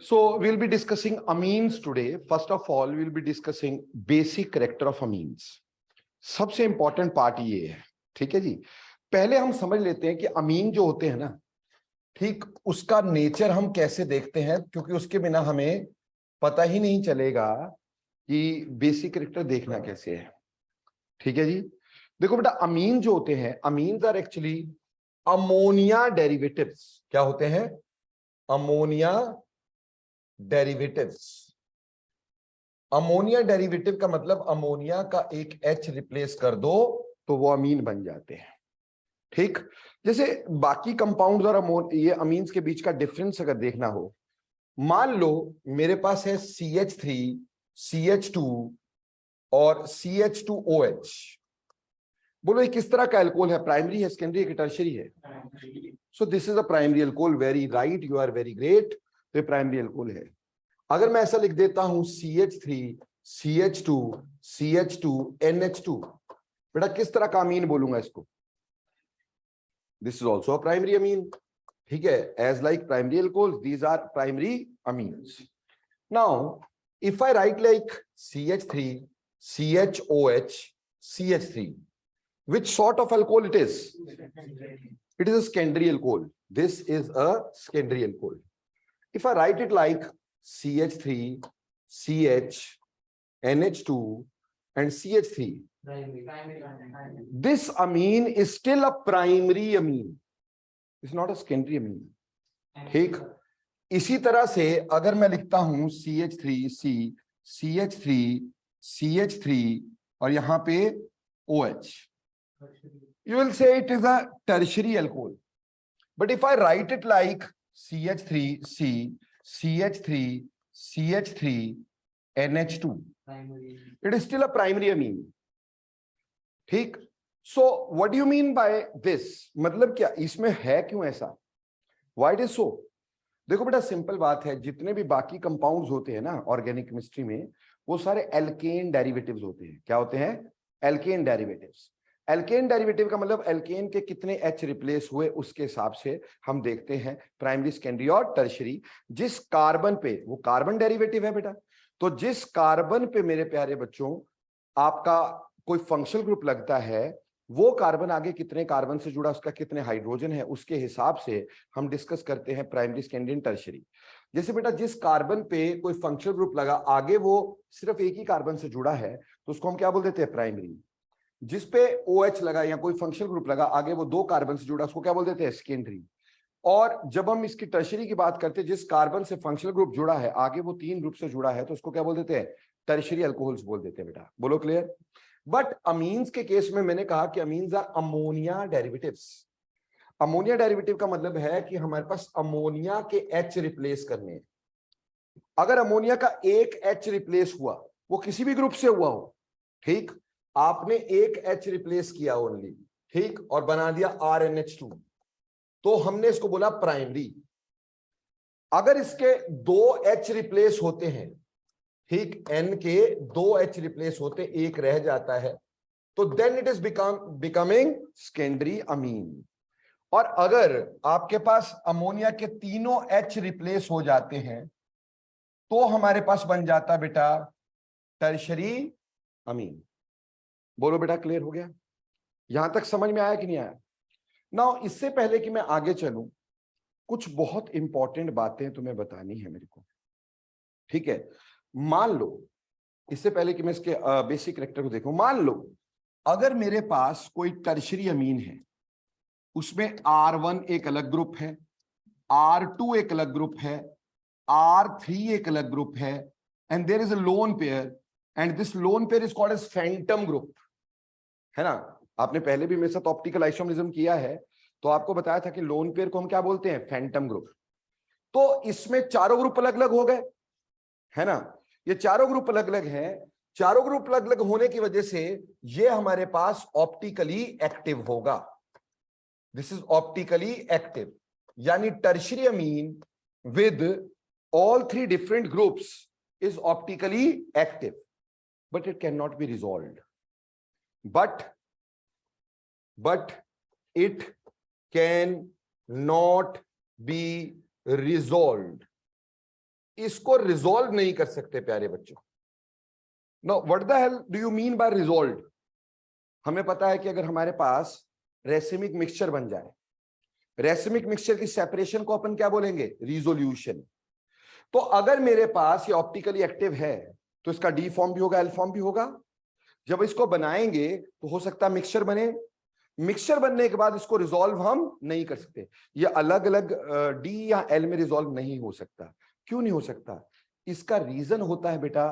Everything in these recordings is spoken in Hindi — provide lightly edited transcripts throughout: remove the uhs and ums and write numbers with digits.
So we'll be discussing amines today. First of all, we'll be discussing basic character of amines. सबसे इंपॉर्टेंट पार्ट ये है, ठीक है जी। पहले हम समझ लेते हैं कि अमीन जो होते हैं ना, ठीक, उसका नेचर हम कैसे देखते हैं, क्योंकि उसके बिना हमें पता ही नहीं चलेगा कि बेसिक कैरेक्टर देखना कैसे है। ठीक है जी। देखो बेटा, अमीन जो होते हैं, amines are actually ammonia derivatives. क्या होते हैं? Ammonia derivatives. अमोनिया डेरिवेटिव का मतलब अमोनिया का एक H रिप्लेस कर दो तो वो अमीन बन जाते हैं। ठीक, जैसे बाकी कंपाउंड्स और ये अमीन्स के बीच का डिफरेंस अगर देखना हो, मान लो मेरे पास है CH3, CH2 और CH2OH। बोलो ये किस तरह का अल्कोहल है? प्राइमरी है, सेकेंडरी है कि टर्शियरी है? So this is a primary alcohol. Very right, you are very great. तो ये प्राइमरी अल्कोहल है। अगर मैं ऐसा लिख देता हूं CH3, CH2, CH2, NH2, बेटा किस तरह का अमीन बोलूंगा इसको? This is also a primary amine. ठीक है, as like primary alcohols, these are primary amines. Now if I write like CH3, CHOH, CH3, which sort of alcohol it is? It is a secondary alcohol. This is a secondary alcohol. If I write it like CH3, CH, NH2 and CH3, this amine is still a primary amine. It's not a secondary amine. ठीक, इसी तरह से अगर मैं लिखता हूं CH3C, CH3, CH3 और यहां पे OH, you will say it is a tertiary alcohol. But if I write it like CH3C, CH3, CH3, NH2, it is still a primary amine. ठीक, so what do you mean by this? मतलब क्या इसमें है? क्यों ऐसा? Why it is so? देखो बेटा, सिंपल बात है, जितने भी बाकी कंपाउंड्स होते हैं ना ऑर्गेनिक केमिस्ट्री में, वो सारे एल्केन डेरिवेटिव्स होते हैं। क्या होते हैं? Alkene derivatives. एल्केन डेरिवेटिव का मतलब एल्केन के कितने H रिप्लेस हुए उसके हिसाब से हम देखते हैं प्राइमरी, सेकेंडरी और टर्शियरी। जिस कार्बन पे, वो कार्बन डेरिवेटिव है बेटा, तो जिस कार्बन पे मेरे प्यारे बच्चों आपका कोई फंक्शनल ग्रुप लगता है, वो कार्बन आगे कितने कार्बन से जुड़ा, उसका कितने हाइड्रोजन है, उसके हिसाब से हम डिस्कस करते हैं प्राइमरी, सेकेंडरी, टर्शियरी। जैसे बेटा जिस कार्बन पे कोई फंक्शनल ग्रुप लगा, आगे वो सिर्फ एक ही कार्बन से जुड़ा है, तो उसको हम क्या बोल देते हैं? प्राइमरी। जिस पे OH लगा या कोई फंक्शनल ग्रुप लगा, आगे वो दो कार्बन से जुड़ा, उसको क्या बोल देते हैं? सेकेंडरी। और जब हम इसकी टर्शियरी की बात करते हैं, जिस कार्बन से फंक्शनल ग्रुप जुड़ा है, आगे वो तीन ग्रुप से जुड़ा है, तो उसको क्या बोल देते हैं? टर्शियरी अल्कोहल्स बोल देते हैं बेटा। बोलो क्लियर? बट अमीन्स के केस में मैंने कहा कि amines are ammonia derivatives. Ammonia derivative का मतलब है कि हमारे पास अमोनिया के H रिप्लेस करने हैं। अगर अमोनिया का एक H रिप्लेस हुआ, वो किसी भी ग्रुप से हुआ हो, ठीक, आपने एक H रिप्लेस किया ओनली, ठीक, और बना दिया RNH2, तो हमने इसको बोला प्राइमरी। अगर इसके दो H रिप्लेस होते हैं, ठीक, N के दो H रिप्लेस होते, एक रह जाता है, तो then it is becoming secondary amine. और अगर आपके पास अमोनिया के तीनों H रिप्लेस हो जाते हैं, तो हमारे पास बन जाता बेटा टर्शियरी अमीन। बोलो बेटा, क्लियर हो गया? यहां तक समझ में आया कि नहीं आया? नाउ इससे पहले कि मैं आगे चलूं, कुछ बहुत इंपॉर्टेंट बातें तुम्हें बतानी है मेरे को। ठीक है, मान लो, इससे पहले कि मैं इसके बेसिक कैरेक्टर को देखूं, मान लो अगर मेरे पास कोई टर्शियरी अमीन है, उसमें R1 एक अलग ग्रुप है, R2 एक अलग ग्रुप है, R3 एक अलग ग्रुप है, and there is a lone pair, and this lone pair is called as phantom group, है ना? आपने पहले भी मेरे साथ ऑप्टिकल आइसोमरिज्म किया है, तो आपको बताया था कि लोन पेयर को हम क्या बोलते हैं? Phantom group. तो इसमें चारों ग्रुप अलग अलग हो गए, है ना? ये चारों ग्रुप अलग अलग हैं। चारों ग्रुप अलग अलग होने की वजह से ये हमारे पास ऑप्टिकली एक्टिव होगा। दिस इज ऑप्टिकली एक्टिव, यानी tertiary amine with all three different groups is optically active, but it can not be resolved. but it can not be resolved. इसको रिजॉल्व नहीं कर सकते प्यारे बच्चों। No, what the hell do you mean by resolve? हमें पता है कि अगर हमारे पास रेसिमिक मिक्सचर बन जाए, रेसिमिक मिक्सचर की सेपरेशन को अपन क्या बोलेंगे? रिजोल्यूशन। तो अगर मेरे पास ये ऑप्टिकली एक्टिव है तो इसका डी फॉर्म भी होगा, एल फॉर्म भी होगा। जब इसको बनाएंगे तो हो सकता है मिक्सचर बने, मिक्सचर बनने के बाद इसको रिजॉल्व हम नहीं कर सकते। ये अलग अलग डी या एल में रिजॉल्व नहीं हो सकता। क्यों नहीं हो सकता? इसका रीजन होता है बेटा,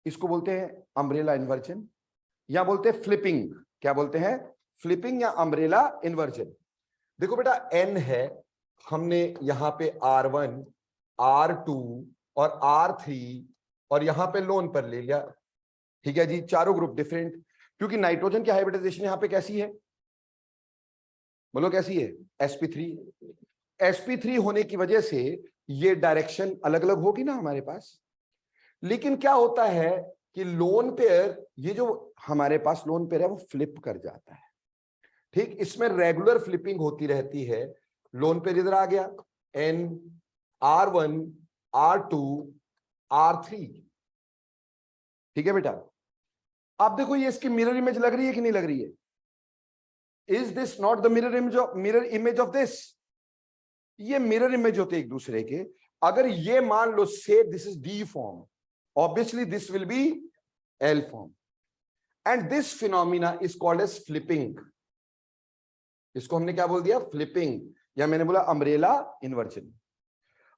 इसको बोलते हैं अम्ब्रेला इन्वर्जन या बोलते हैं फ्लिपिंग। क्या बोलते हैं? फ्लिपिंग या अम्ब्रेला इन्वर्जन। देखो बेटा, एन है, हमने यहां पे R1, R2 और R3 और यहां पे लोन पर ले लिया। ठीक है जी, चारों ग्रुप डिफरेंट, क्योंकि नाइट्रोजन की हाइब्रिडाइजेशन यहां पे कैसी है? बोलो कैसी है? sp3। sp3 होने की वजह से ये डायरेक्शन अलग अलग होगी ना हमारे पास। लेकिन क्या होता है कि लोन पेयर, ये जो हमारे पास लोन पेयर है वो फ्लिप कर जाता है। ठीक, इसमें रेगुलर फ्लिपिंग होती रहती है। लोन पेयर इधर आ गया, N, R1, R2, R3। ठीक है बेटा, आप देखो ये इसकी मिरर इमेज लग रही है कि नहीं लग रही है? Is this not the mirror image of this? ये मिरर इमेज होते एक दूसरे के। अगर ये मान लो say this is D form, obviously this will be L form, and this phenomena is called as flipping. इसको हमने क्या बोल दिया? फ्लिपिंग, या मैंने बोला अम्ब्रेला इन्वर्जन।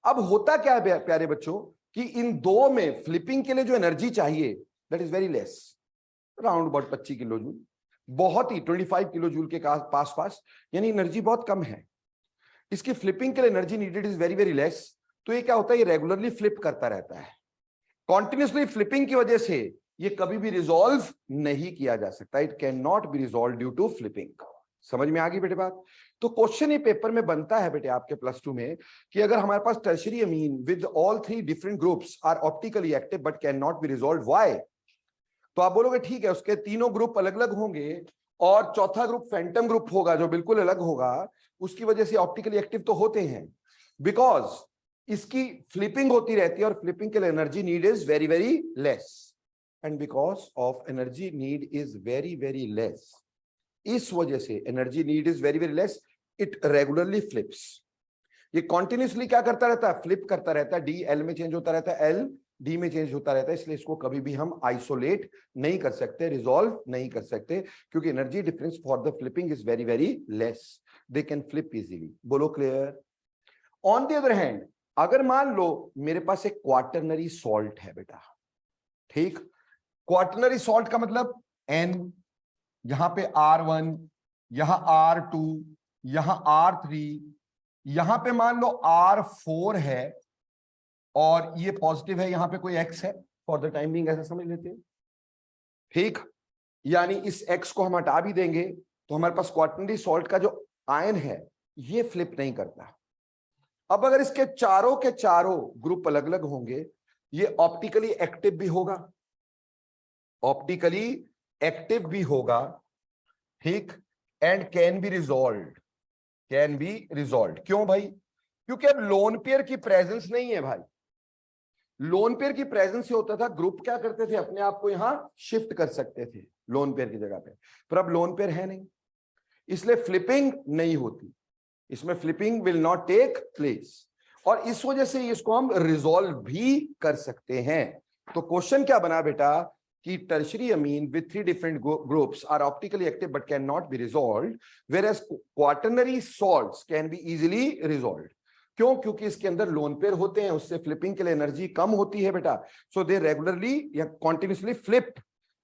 अब होता क्या है प्यारे बच्चों कि इन दो में फ्लिपिंग के लिए जो एनर्जी चाहिए that is very less, around about 25 kilo joule, बहुत ही 25 किलो जूल के पास, यानी एनर्जी बहुत कम है। इसकी फ्लिपिंग के लिए energy needed is very very less. तो ये क्या होता है? ये रेगुलरली फ्लिप करता रहता है। कॉन्टिन्यूसली फ्लिपिंग की वजह से ये कभी भी रिजॉल्व नहीं किया जा सकता। It can not be resolve due to flipping. समझ में आ गई बेटे बात? तो क्वेश्चन ये पेपर में बनता है बेटे आपके +2 में कि अगर हमारे पास tertiary amine with all 3 different groups are optically active but can not be resolve, why? तो आप बोलोगे ठीक है, उसके तीनों ग्रुप अलग अलग होंगे और चौथा ग्रुप फैंटम ग्रुप होगा जो बिल्कुल अलग होगा, उसकी वजह से ऑप्टिकली एक्टिव तो होते हैं बिकॉज इसकी फ्लिपिंग होती रहती है और फ्लिपिंग के लिए energy need is very very less, and because of energy need is very very less, इस वजह से energy need is very very less, it regularly flips. ये कॉन्टिन्यूसली क्या करता रहता है? फ्लिप करता रहता है। डी एल में चेंज होता रहता है, एल डी में चेंज होता रहता है। इसलिए इसको कभी भी हम आइसोलेट नहीं कर सकते, रिजॉल्व नहीं कर सकते, क्योंकि energy difference for the flipping is very very less. They can flip easily. बोलो clear? On the other hand, अगर मान लो मेरे पास एक क्वाटरनरी सॉल्ट है बेटा, ठीक, क्वाटरनरी सॉल्ट का मतलब N, यहां पे R1, यहां R2, यहां R3, यहां पे मान लो R4 है और ये पॉजिटिव है, यहां पे कोई X है, फॉर द टाइम बिंग ऐसा समझ लेते हैं। ठीक, यानी इस X को हम हटा भी देंगे तो हमारे पास क्वाटरनरी सॉल्ट का जो आयन है ये फ्लिप नहीं करता। अब अगर इसके चारों के चारों ग्रुप अलग अलग होंगे, ये ऑप्टिकली एक्टिव भी होगा, ऑप्टिकली एक्टिव भी होगा, ठीक, and can be resolved, can be resolved. क्यों भाई? क्योंकि अब लोन पेयर की प्रेजेंस नहीं है भाई। लोन पेयर की प्रेजेंस से होता था, ग्रुप क्या करते थे? अपने आप को यहां शिफ्ट कर सकते थे लोन पेयर की जगह पे, पर अब लोन पेयर है नहीं, इसलिए फ्लिपिंग नहीं होती, इसमें flipping will not take place, और इस वजह से इसको हम रिजॉल्व भी कर सकते हैं। तो क्वेश्चन क्या बना बेटा कि tertiary amine with 3 different groups are optically active but can not be resolved, whereas quaternary salts can be easily resolved. क्यों? क्योंकि इसके अंदर लोन पेयर होते हैं, उससे फ्लिपिंग के लिए एनर्जी कम होती है बेटा, सो दे रेगुलरली या कॉन्टिन्यूसली फ्लिप,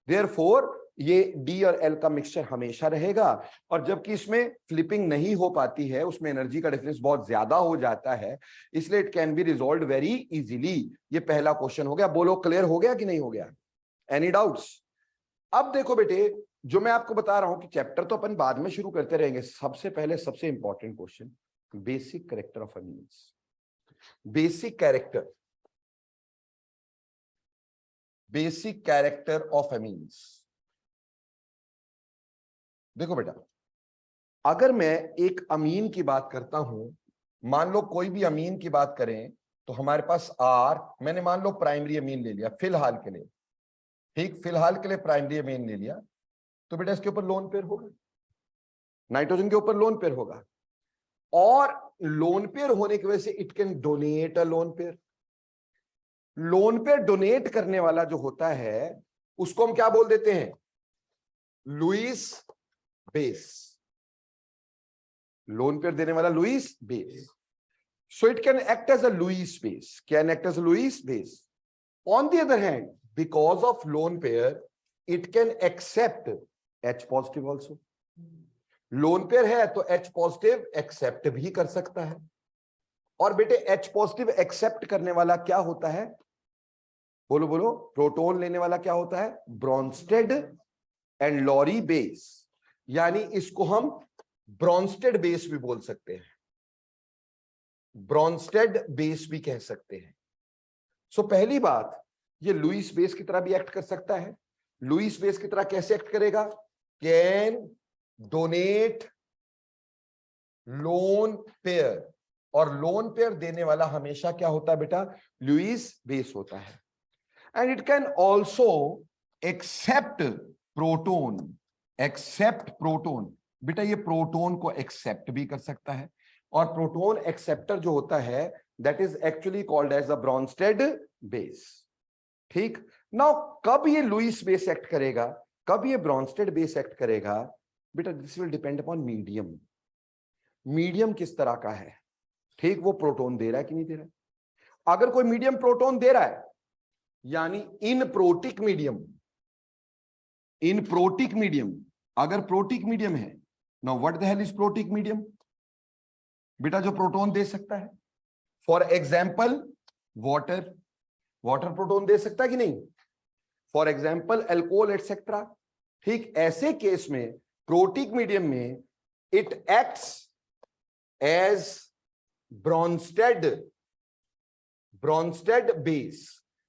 देयरफॉर ये डी और एल का मिक्सचर हमेशा रहेगा। और जबकि इसमें फ्लिपिंग नहीं हो पाती है, उसमें एनर्जी का डिफरेंस बहुत ज्यादा हो जाता है, इसलिए it can be resolved very easily. ये पहला क्वेश्चन हो गया। बोलो क्लियर हो गया कि नहीं हो गया? Any doubts? अब देखो बेटे, जो मैं आपको बता रहा हूं कि चैप्टर तो अपन बाद में शुरू करते रहेंगे, सबसे पहले सबसे important question, basic character of amines. Basic character, basic character of amines. देखो बेटा, अगर मैं एक अमीन की बात करता हूं, मान लो कोई भी अमीन की बात करें, तो हमारे पास R, मैंने मान लो प्राइमरी अमीन ले लिया फिलहाल के लिए, ठीक, फिलहाल के लिए प्राइमरी अमीन ले लिया, तो बेटा इसके ऊपर लोन पेयर होगा, नाइट्रोजन के ऊपर लोन पेयर होगा, और लोन पेयर होने की वजह से it can donate a lone pair. Lone pair donate करने वाला जो होता है उसको हम क्या बोल देते हैं, लुईस बेस। लोन पेयर देने वाला Lewis base, so it can act as a Lewis base, can act as a Lewis base. On the other hand, because of lone pair, it can accept H positive also. Lone pair है तो H पॉजिटिव एक्सेप्ट भी कर सकता है, और बेटे H पॉजिटिव एक्सेप्ट करने वाला क्या होता है, बोलो बोलो, प्रोटॉन लेने वाला क्या होता है, ब्रॉन्स्टेड एंड लॉरी बेस, यानी इसको हम ब्रॉन्स्टेड बेस भी बोल सकते हैं, ब्रॉन्स्टेड बेस भी कह सकते हैं। सो पहली बात, ये लुईस बेस की तरह भी एक्ट कर सकता है। लुईस बेस की तरह कैसे एक्ट करेगा, कैन डोनेट लोन पेयर, और लोन पेयर देने वाला हमेशा क्या होता है बेटा, लुईस बेस होता है। And it can also accept proton, accept proton, बेटा ये प्रोटोन को एक्सेप्ट भी कर सकता है, और प्रोटोन एक्सेप्टर जो होता है that is actually called as a Bronsted base. ठीक, नाउ कब ये लुईस बेस एक्ट करेगा, कब ये ब्रॉन्स्टेड बेस एक्ट करेगा, बेटा this will depend upon medium, medium किस तरह का है, ठीक, वो प्रोटोन दे रहा है कि नहीं दे रहा है। अगर कोई मीडियम प्रोटोन दे रहा है, यानी in protic medium, in protic medium, अगर प्रोटिक मीडियम है, now what the hell is protic medium, बेटा जो प्रोटोन दे सकता है, for example water, water proton दे सकता है कि नहीं, फॉर एग्जाम्पल एल्कोहल एटसेट्रा। ठीक, ऐसे केस में प्रोटिक मीडियम में it acts as Bronsted, Bronsted base,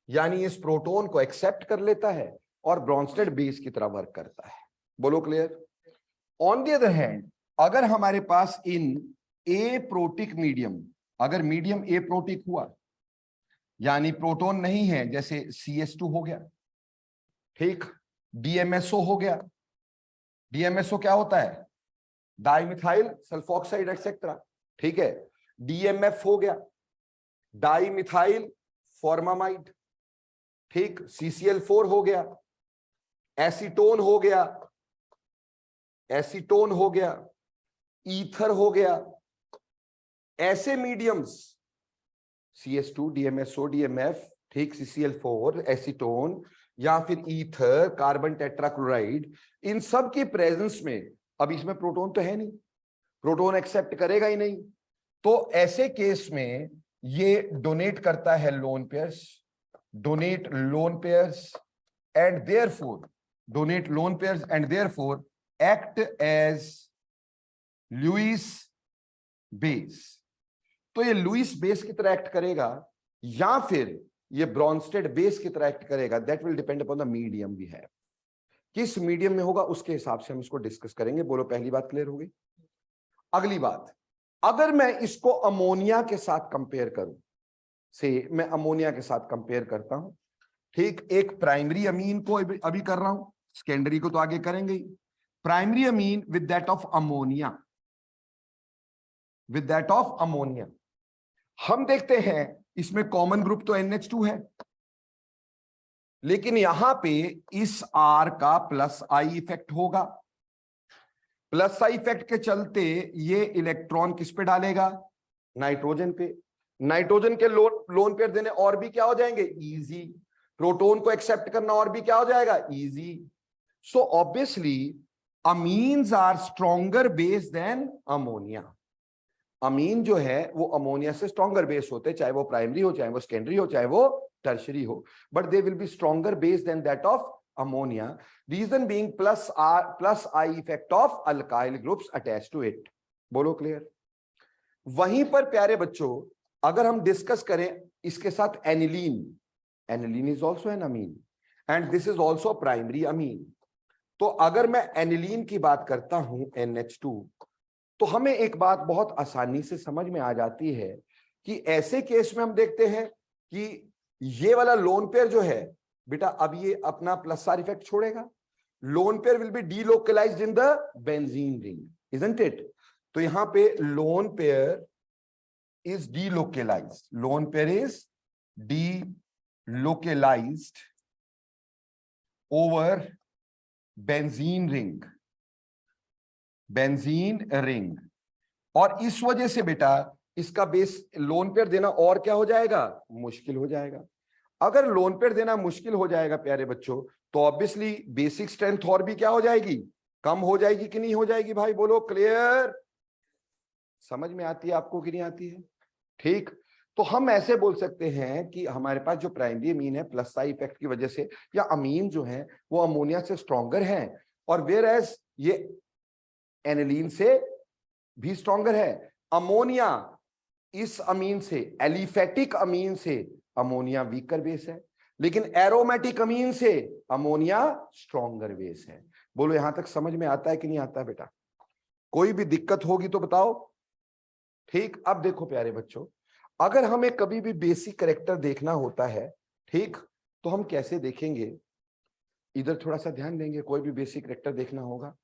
यानी इस प्रोटोन को एक्सेप्ट कर लेता है और ब्रॉन्स्टेड बेस की तरह वर्क करता है। बोलो clear. On the other hand, अगर हमारे पास इन ए प्रोटिक मीडियम, अगर मीडियम ए प्रोटिक हुआ, यानी प्रोटोन नहीं है, जैसे CH2 हो गया, ठीक, DMSO हो गया, DMSO क्या होता है, डाइमिथाइल सल्फोक्साइड एक्सेट्रा, ठीक है, DMF हो गया, डाइमिथाइल फॉर्मामाइड, ठीक, CCl4 हो गया, एसीटोन हो गया, एसीटोन हो गया, ईथर हो गया, ऐसे मीडियम्स CH2, DMSO, DMF, ठीक, CCl4, एसीटोन या फिर ईथर, कार्बन टेट्राक्लोराइड, इन सब की प्रेजेंस में, अब इसमें प्रोटोन तो है नहीं, प्रोटोन एक्सेप्ट करेगा ही नहीं, तो ऐसे केस में ये डोनेट करता है lone pairs, donate lone pairs and therefore, donate lone pairs and therefore act as Lewis base. तो ये लुईस बेस की तरह एक्ट करेगा या फिर ये ब्रॉन्स्टेड बेस की तरह एक्ट करेगा, that will depend upon the medium we have. किस मीडियम में होगा उसके हिसाब से हम इसको डिस्कस करेंगे। बोलो पहली बात क्लियर हो गई। अगली बात, अगर मैं इसको अमोनिया के साथ कंपेयर करूं, से मैं अमोनिया के साथ कंपेयर करता हूं, ठीक, एक प्राइमरी अमीन को अभी कर रहा हूं, सेकेंडरी को तो आगे करेंगे ही। Primary amine with that of ammonia, with that of ammonia, हम देखते हैं इसमें कॉमन ग्रुप तो NH2 है, लेकिन यहां पे इस R का प्लस आई इफेक्ट होगा। प्लस आई इफेक्ट के चलते ये इलेक्ट्रॉन किस पे डालेगा, नाइट्रोजन पे। नाइट्रोजन के लोन पेयर देने और भी क्या हो जाएंगे, इजी। प्रोटोन को एक्सेप्ट करना और भी क्या हो जाएगा, easy. So obviously amines are stronger base than ammonia. Amine जो है वो अमोनिया से स्ट्रॉन्गर बेस होते हैं, चाहे वो प्राइमरी हो, चाहे वो सेकेंडरी हो, चाहे वो टर्शरी हो, but they will be stronger base than that of ammonia, reason being plus I effect of alkyl groups attached to it. बोलो क्लियर। वहीं पर प्यारे बच्चों अगर हम डिस्कस करें इसके साथ aniline, aniline is also an amine and this is also primary amine. तो अगर मैं एनिलीन की बात करता हूं NH2, तो हमें एक बात बहुत आसानी से समझ में आ जाती है कि ऐसे केस में हम देखते हैं कि ये वाला लोन पेयर जो है बेटा, अब ये अपना प्लस आर इफेक्ट छोड़ेगा, lone pair will be delocalised in the benzene ring, isn't it? तो यहां पे loan pair is delocalised, loan pair is delocalised over benzene ring, benzene ring, और इस वजह से बेटा इसका बेस लोन पेयर देना और क्या हो जाएगा, मुश्किल हो जाएगा। अगर लोन पेयर देना मुश्किल हो जाएगा प्यारे बच्चों, तो ऑब्वियसली बेसिक स्ट्रेंथ और भी क्या हो जाएगी, कम हो जाएगी कि नहीं हो जाएगी भाई, बोलो क्लियर? समझ में आती है आपको कि नहीं आती है? ठीक, तो हम ऐसे बोल सकते हैं कि हमारे पास जो प्राइमरी अमीन है प्लस आई इफेक्ट की वजह से, या अमीन जो है वो अमोनिया से स्ट्रॉन्गर है, और वेयर एज ये एनिलीन से भी स्ट्रॉन्गर है। अमोनिया इस अमीन से, एलिफेटिक अमीन से अमोनिया वीकर बेस है, लेकिन एरोमेटिक अमीन से अमोनिया स्ट्रॉन्गर बेस है। बोलो यहां तक समझ में आता है कि नहीं आता है बेटा? कोई भी दिक्कत होगी तो बताओ। ठीक, अब देखो प्यारे बच्चों, अगर हमें कभी भी बेसिक कैरेक्टर देखना होता है, ठीक, तो हम कैसे देखेंगे? इधर थोड़ा सा ध्यान देंगे। कोई भी बेसिक कैरेक्टर देखना होगा,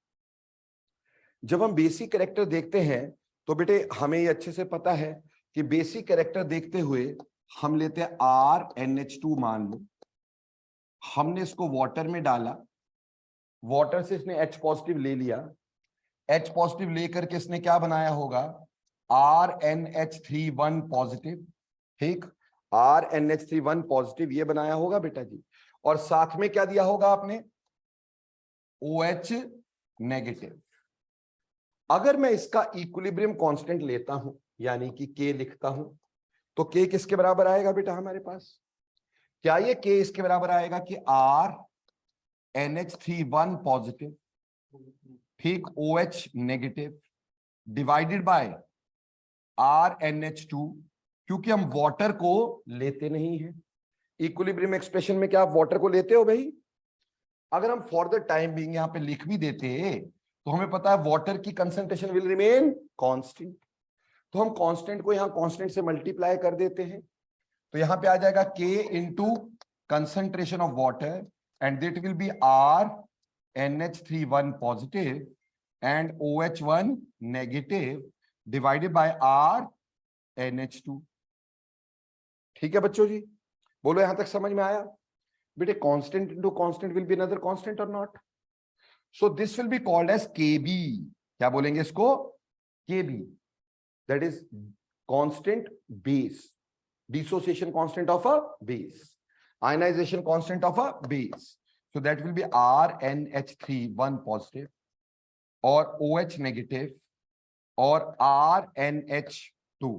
जब हम बेसिक कैरेक्टर देखते हैं तो बेटे हमें ये अच्छे से पता है कि बेसिक कैरेक्टर देखते हुए हम लेते हैं RNH2, मान लो हमने इसको वाटर में डाला, वाटर से इसने H पॉजिटिव ले लिया, H पॉजिटिव लेकर के इसने क्या बनाया होगा, RNH3 पॉजिटिव, ठीक, RNH3 पॉजिटिव ये बनाया होगा बेटा जी, और साथ में क्या दिया होगा आपने, OH नेगेटिव। अगर मैं इसका इक्विलिब्रियम कांस्टेंट लेता हूं, यानी कि K लिखता हूं, तो K किसके बराबर आएगा बेटा हमारे पास? क्या ये K इसके बराबर आएगा कि RNH3 पॉजिटिव, ठीक, OH negative divided by RNH2, क्योंकि हम वाटर को लेते नहीं है। इक्विलिब्रियम एक्सप्रेशन में क्या आप वाटर को लेते हो भाई? अगर हम फॉर द टाइम बीइंग यहां पे लिख भी देते तो हमें पता है वाटर की कंसंट्रेशन विल रिमेन कांस्टेंट, तो हम कांस्टेंट को यहां कांस्टेंट से मल्टीप्लाई कर देते हैं, तो यहां पे आ जाएगा K into concentration of water, and that will be RNH3 positive and OH negative divided by RNH2। ठीक है बच्चों जी, बोलो यहां तक समझ में आया? बेटे constant into constant will be another constant और not? So this will be called as Kb. क्या बोलेंगे इसको? Kb. That is constant base. Dissociation constant of a base. Ionization constant of a base. So that will be RNH3 positive or OH negative or RNH2.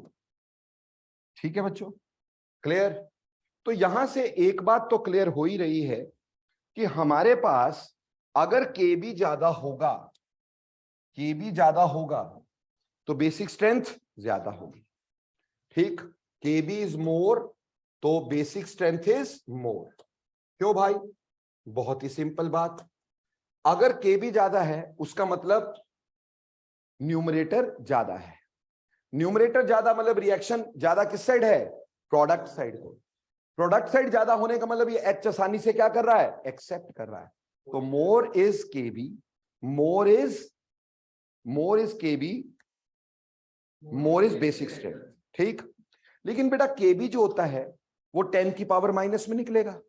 ठीक है बच्चों, क्लियर? तो यहां से एक बात तो क्लियर हो ही रही है कि हमारे पास अगर Kb ज्यादा होगा, Kb ज्यादा होगा तो बेसिक स्ट्रेंथ ज्यादा होगी, ठीक, Kb इज मोर तो बेसिक स्ट्रेंथ इज मोर। क्यों भाई? बहुत ही सिंपल बात, अगर Kb ज्यादा है उसका मतलब न्यूमरेटर ज्यादा है, न्यूमरेटर ज्यादा मतलब रिएक्शन ज्यादा किस साइड है, प्रोडक्ट साइड को, प्रोडक्ट साइड ज्यादा होने का मतलब ये H आसानी से क्या कर रहा है, एक्सेप्ट कर रहा है, तो more is Kb, more is Kb, more is basic strength, ठीक। लेकिन बेटा Kb जो होता है वो 10 की पावर माइनस में निकलेगा,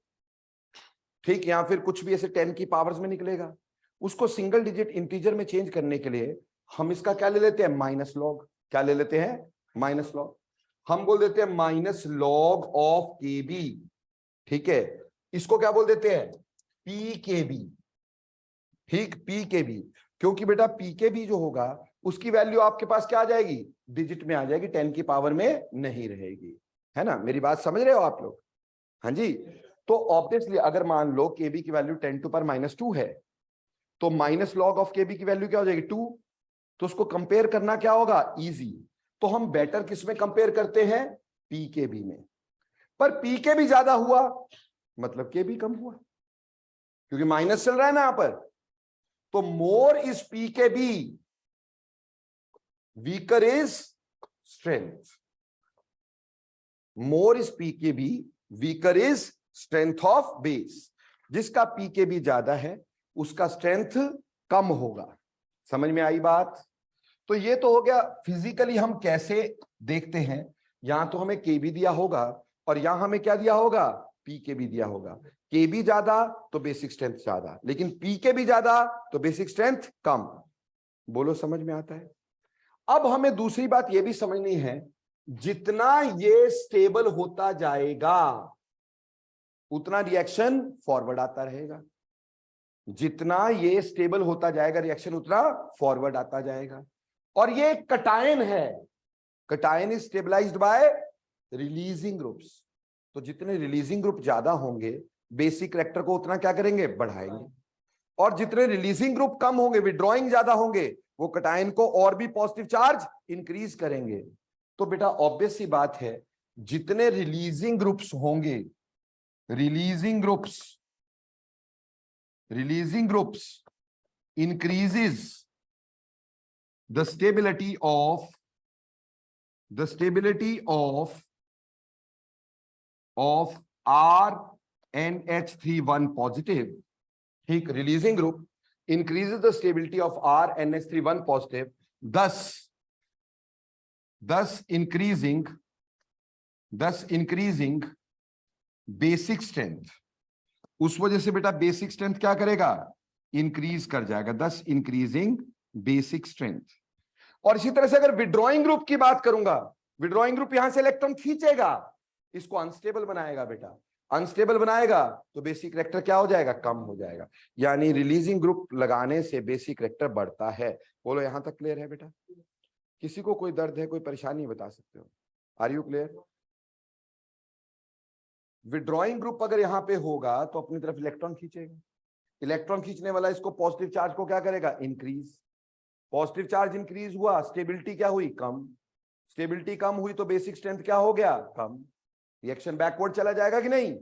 ठीक, या फिर कुछ भी ऐसे 10 की पावर्स में निकलेगा। उसको सिंगल डिजिट इंटीजर में चेंज करने के लिए हम इसका क्या ले लेते हैं, माइनस लॉग। क्या ले लेते हैं, माइनस लॉग। हम बोल देते हैं माइनस लॉग ऑफ Kb, ठीक है, इसको क्या बोल देते हैं, PKb, ठीक, PKb, क्योंकि बेटा PKb जो होगा उसकी वैल्यू आपके पास क्या आ जाएगी, डिजिट में आ जाएगी, 10 की पावर में नहीं रहेगी, है ना, मेरी बात समझ रहे हो आप लोग? हाँ जी। तो ऑब्वियसली अगर मान लो Kb की वैल्यू 10 टू पावर -2 है तो माइनस लॉग ऑफ Kb की वैल्यू क्या हो जाएगी, 2, तो उसको कंपेयर करना क्या होगा, इजी। तो हम बेटर किस में कंपेयर करते हैं, PKb में, पर PKb ज्यादा हुआ मतलब Kb कम हुआ, क्योंकि माइनस चल रहा है ना यहां पर, तो more is PKb, weaker is strength. More is pKb, weaker is strength of base. जिसका पीकेबी ज्यादा है उसका स्ट्रेंथ कम होगा। समझ में आई बात? तो ये तो हो गया फिजिकली हम कैसे देखते हैं। यहां तो हमें केबी दिया होगा और यहां हमें क्या दिया होगा, पीकेबी दिया होगा। केबी ज्यादा तो बेसिक स्ट्रेंथ ज्यादा, लेकिन पीकेबी ज्यादा तो बेसिक स्ट्रेंथ कम। बोलो समझ में आता है? अब हमें दूसरी बात यह भी समझनी है, जितना ये स्टेबल होता जाएगा उतना रिएक्शन फॉरवर्ड आता रहेगा। जितना ये स्टेबल होता जाएगा रिएक्शन उतना फॉरवर्ड आता जाएगा। और ये कटायन है, cation is stabilised by releasing groups. तो जितने रिलीजिंग ग्रुप ज्यादा होंगे बेसिक करेक्टर को उतना क्या करेंगे, बढ़ाएंगे। और जितने रिलीजिंग ग्रुप कम होंगे, विड्रॉइंग ज्यादा होंगे, वो कटायन को और भी पॉजिटिव चार्ज इंक्रीज करेंगे। तो बेटा ऑब्वियस सी बात है, जितने रिलीजिंग ग्रुप्स होंगे, releasing groups increases the stability of RNH3 positive. ठीक, releasing group increases the stability of RNH3 positive, thus increasing basic strength. उस वजह से बेटा बेसिक स्ट्रेंथ क्या करेगा, इंक्रीज कर जाएगा, thus इंक्रीजिंग बेसिक स्ट्रेंथ। और इसी तरह से अगर विड्रॉइंग ग्रुप की बात करूंगा, विड्रॉइंग ग्रुप यहां से इलेक्ट्रॉन खींचेगा, इसको अनस्टेबल बनाएगा बेटा। अनस्टेबल बनाएगा तो बेसिक करेक्टर क्या हो जाएगा, कम हो जाएगा। यानी रिलीजिंग ग्रुप लगाने से बेसिक करेक्टर बढ़ता है। बोलो यहां तक क्लियर है बेटा? किसी को कोई दर्द है, कोई परेशानी बता सकते हो? Are you clear? Withdrawing group अगर यहां पे होगा तो अपनी तरफ इलेक्ट्रॉन खींचेगा। इलेक्ट्रॉन खींचने वाला इसको पॉजिटिव चार्ज को क्या करेगा, इंक्रीज। पॉजिटिव चार्ज इंक्रीज हुआ, स्टेबिलिटी क्या हुई, कम। स्टेबिलिटी कम हुई तो बेसिक स्ट्रेंथ क्या हो गया, कम। रिएक्शन बैकवर्ड चला जाएगा कि नहीं?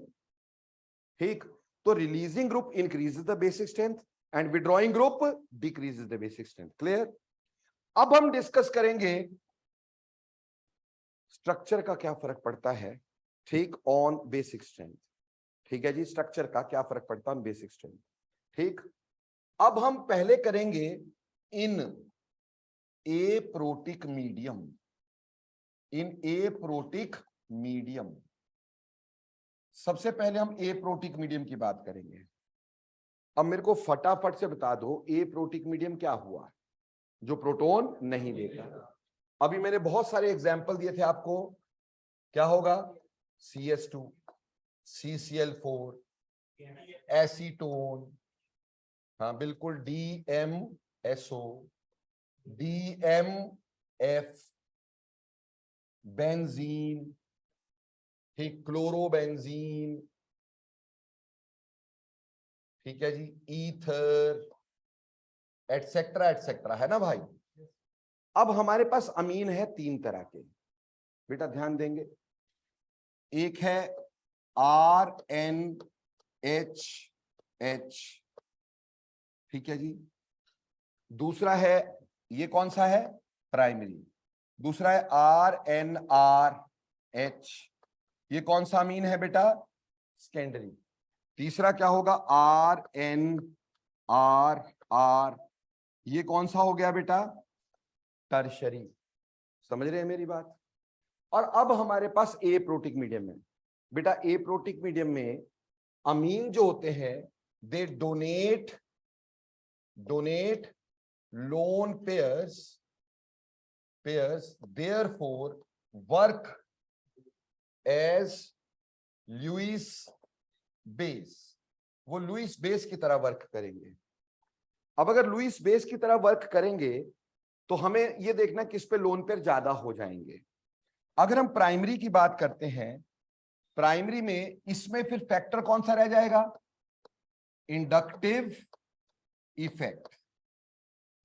ठीक। तो releasing group increases the basic strength and withdrawing group decreases the basic strength. Clear? अब हम डिस्कस करेंगे स्ट्रक्चर का क्या फर्क पड़ता है, ठीक, ऑन बेसिक स्ट्रेंथ। ठीक है जी, स्ट्रक्चर का क्या फर्क पड़ता है ऑन बेसिक स्ट्रेंथ। ठीक, अब हम पहले करेंगे इन एप्रोटिक मीडियम, सबसे पहले हम एप्रोटिक मीडियम की बात करेंगे। अब मेरे को फटाफट से बता दो एप्रोटिक मीडियम क्या हुआ, जो प्रोटॉन नहीं देता। अभी मैंने बहुत सारे एग्जाम्पल दिए थे आपको। क्या होगा, CH2, CCl4, एसीटोन, हाँ बिल्कुल, DMSO, DMF, बेंजीन, ठीक, क्लोरोबेंजीन, ठीक है जी, ईथर, एटसेट्रा एटसेट्रा, है ना भाई? अब हमारे पास अमीन है तीन तरह के, बेटा ध्यान देंगे। एक है RNHH, ठीक है जी। दूसरा है, ये कौन सा है, प्राइमरी। दूसरा है RNRH, ये कौन सा अमीन है बेटा, सेकेंडरी। तीसरा क्या होगा, RNRR, ये कौन सा हो गया बेटा, टर्शरी। समझ रहे हैं मेरी बात? और अब हमारे पास एप्रोटिक मीडियम है बेटा। एप्रोटिक मीडियम में अमीन जो होते हैं they donate lone pairs, therefore work as Lewis base. वो लुईस बेस की तरह वर्क करेंगे। अब अगर लुईस बेस की तरह वर्क करेंगे तो हमें यह देखना किस पे लोन पेयर ज्यादा हो जाएंगे। अगर हम प्राइमरी की बात करते हैं, प्राइमरी में इसमें फिर फैक्टर कौन सा रह जाएगा, इंडक्टिव इफेक्ट।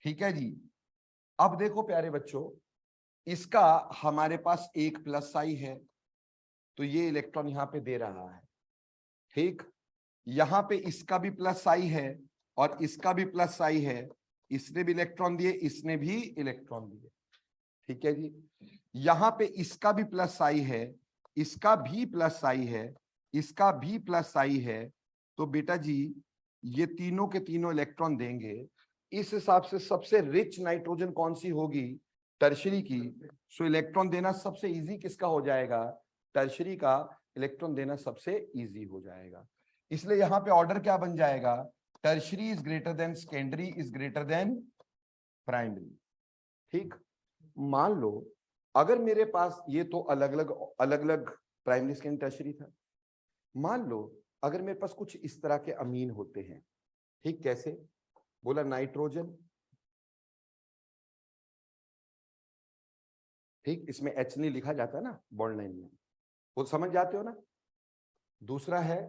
ठीक है जी। अब देखो प्यारे बच्चों, इसका हमारे पास एक प्लस आई है तो ये इलेक्ट्रॉन यहां पे दे रहा है, ठीक। यहां पे इसका भी प्लस आई है और इसका भी प्लस आई है, इसने भी इलेक्ट्रॉन दिए, इसने भी इलेक्ट्रॉन दिए, ठीक है जी। यहां पे इसका भी प्लस आई है, इसका भी प्लस आई है, इसका भी प्लस आई है, तो बेटा जी ये तीनों के तीनों इलेक्ट्रॉन देंगे। इस हिसाब से सबसे रिच नाइट्रोजन कौन सी होगी? टर्शरी की। सो इलेक्ट्रॉन देना सबसे इजी किसका हो जाएगा? टर्शरी का इलेक्ट्रॉन देना सबसे इजी हो जाएगा। इसलिए यहां पे ऑर्डर क्या बन जाएगा? Tertiary is greater than secondary is greater then primary. ठीक, मान लो अगर मेरे पास ये तो अलग अलग प्राइमरी सेकेंडरी टर्शरी था, मान लो अगर मेरे पास कुछ इस तरह के अमीन होते हैं। ठीक, कैसे? बोला नाइट्रोजन, ठीक, इसमें एच नहीं लिखा जाता ना बॉन्ड लाइन में, वो समझ जाते हो ना। दूसरा है,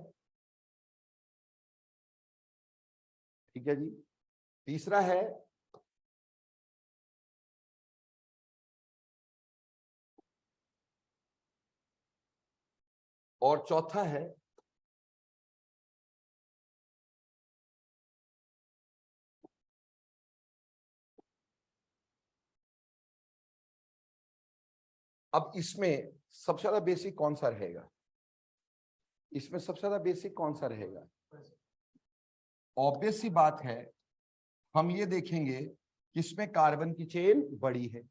ठीक है जी, तीसरा है और चौथा है अब इसमें सबसे ज्यादा बेसिक कौन सा रहेगा? इसमें सबसे ज्यादा बेसिक कौन सा रहेगा? ऑब्वियस सी बात है, हम ये देखेंगे कि इसमें कार्बन की चेन बड़ी है।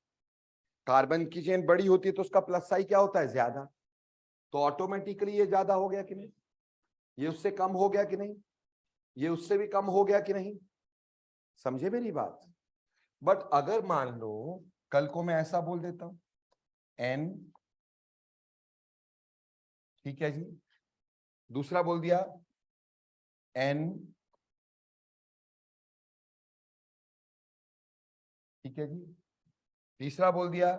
कार्बन की चेन बड़ी होती है तो उसका प्लस साइन क्या होता है? ज्यादा। तो ऑटोमेटिकली ये ज्यादा हो गया कि नहीं? ये उससे कम हो गया कि नहीं? ये उससे भी कम हो गया कि नहीं? समझे मेरी बात? बट अगर मान लो कल को मैं ऐसा बोल देता हूं एन, ठीक है जी, दूसरा बोल दिया एन, ठीक है जी, तीसरा बोल दिया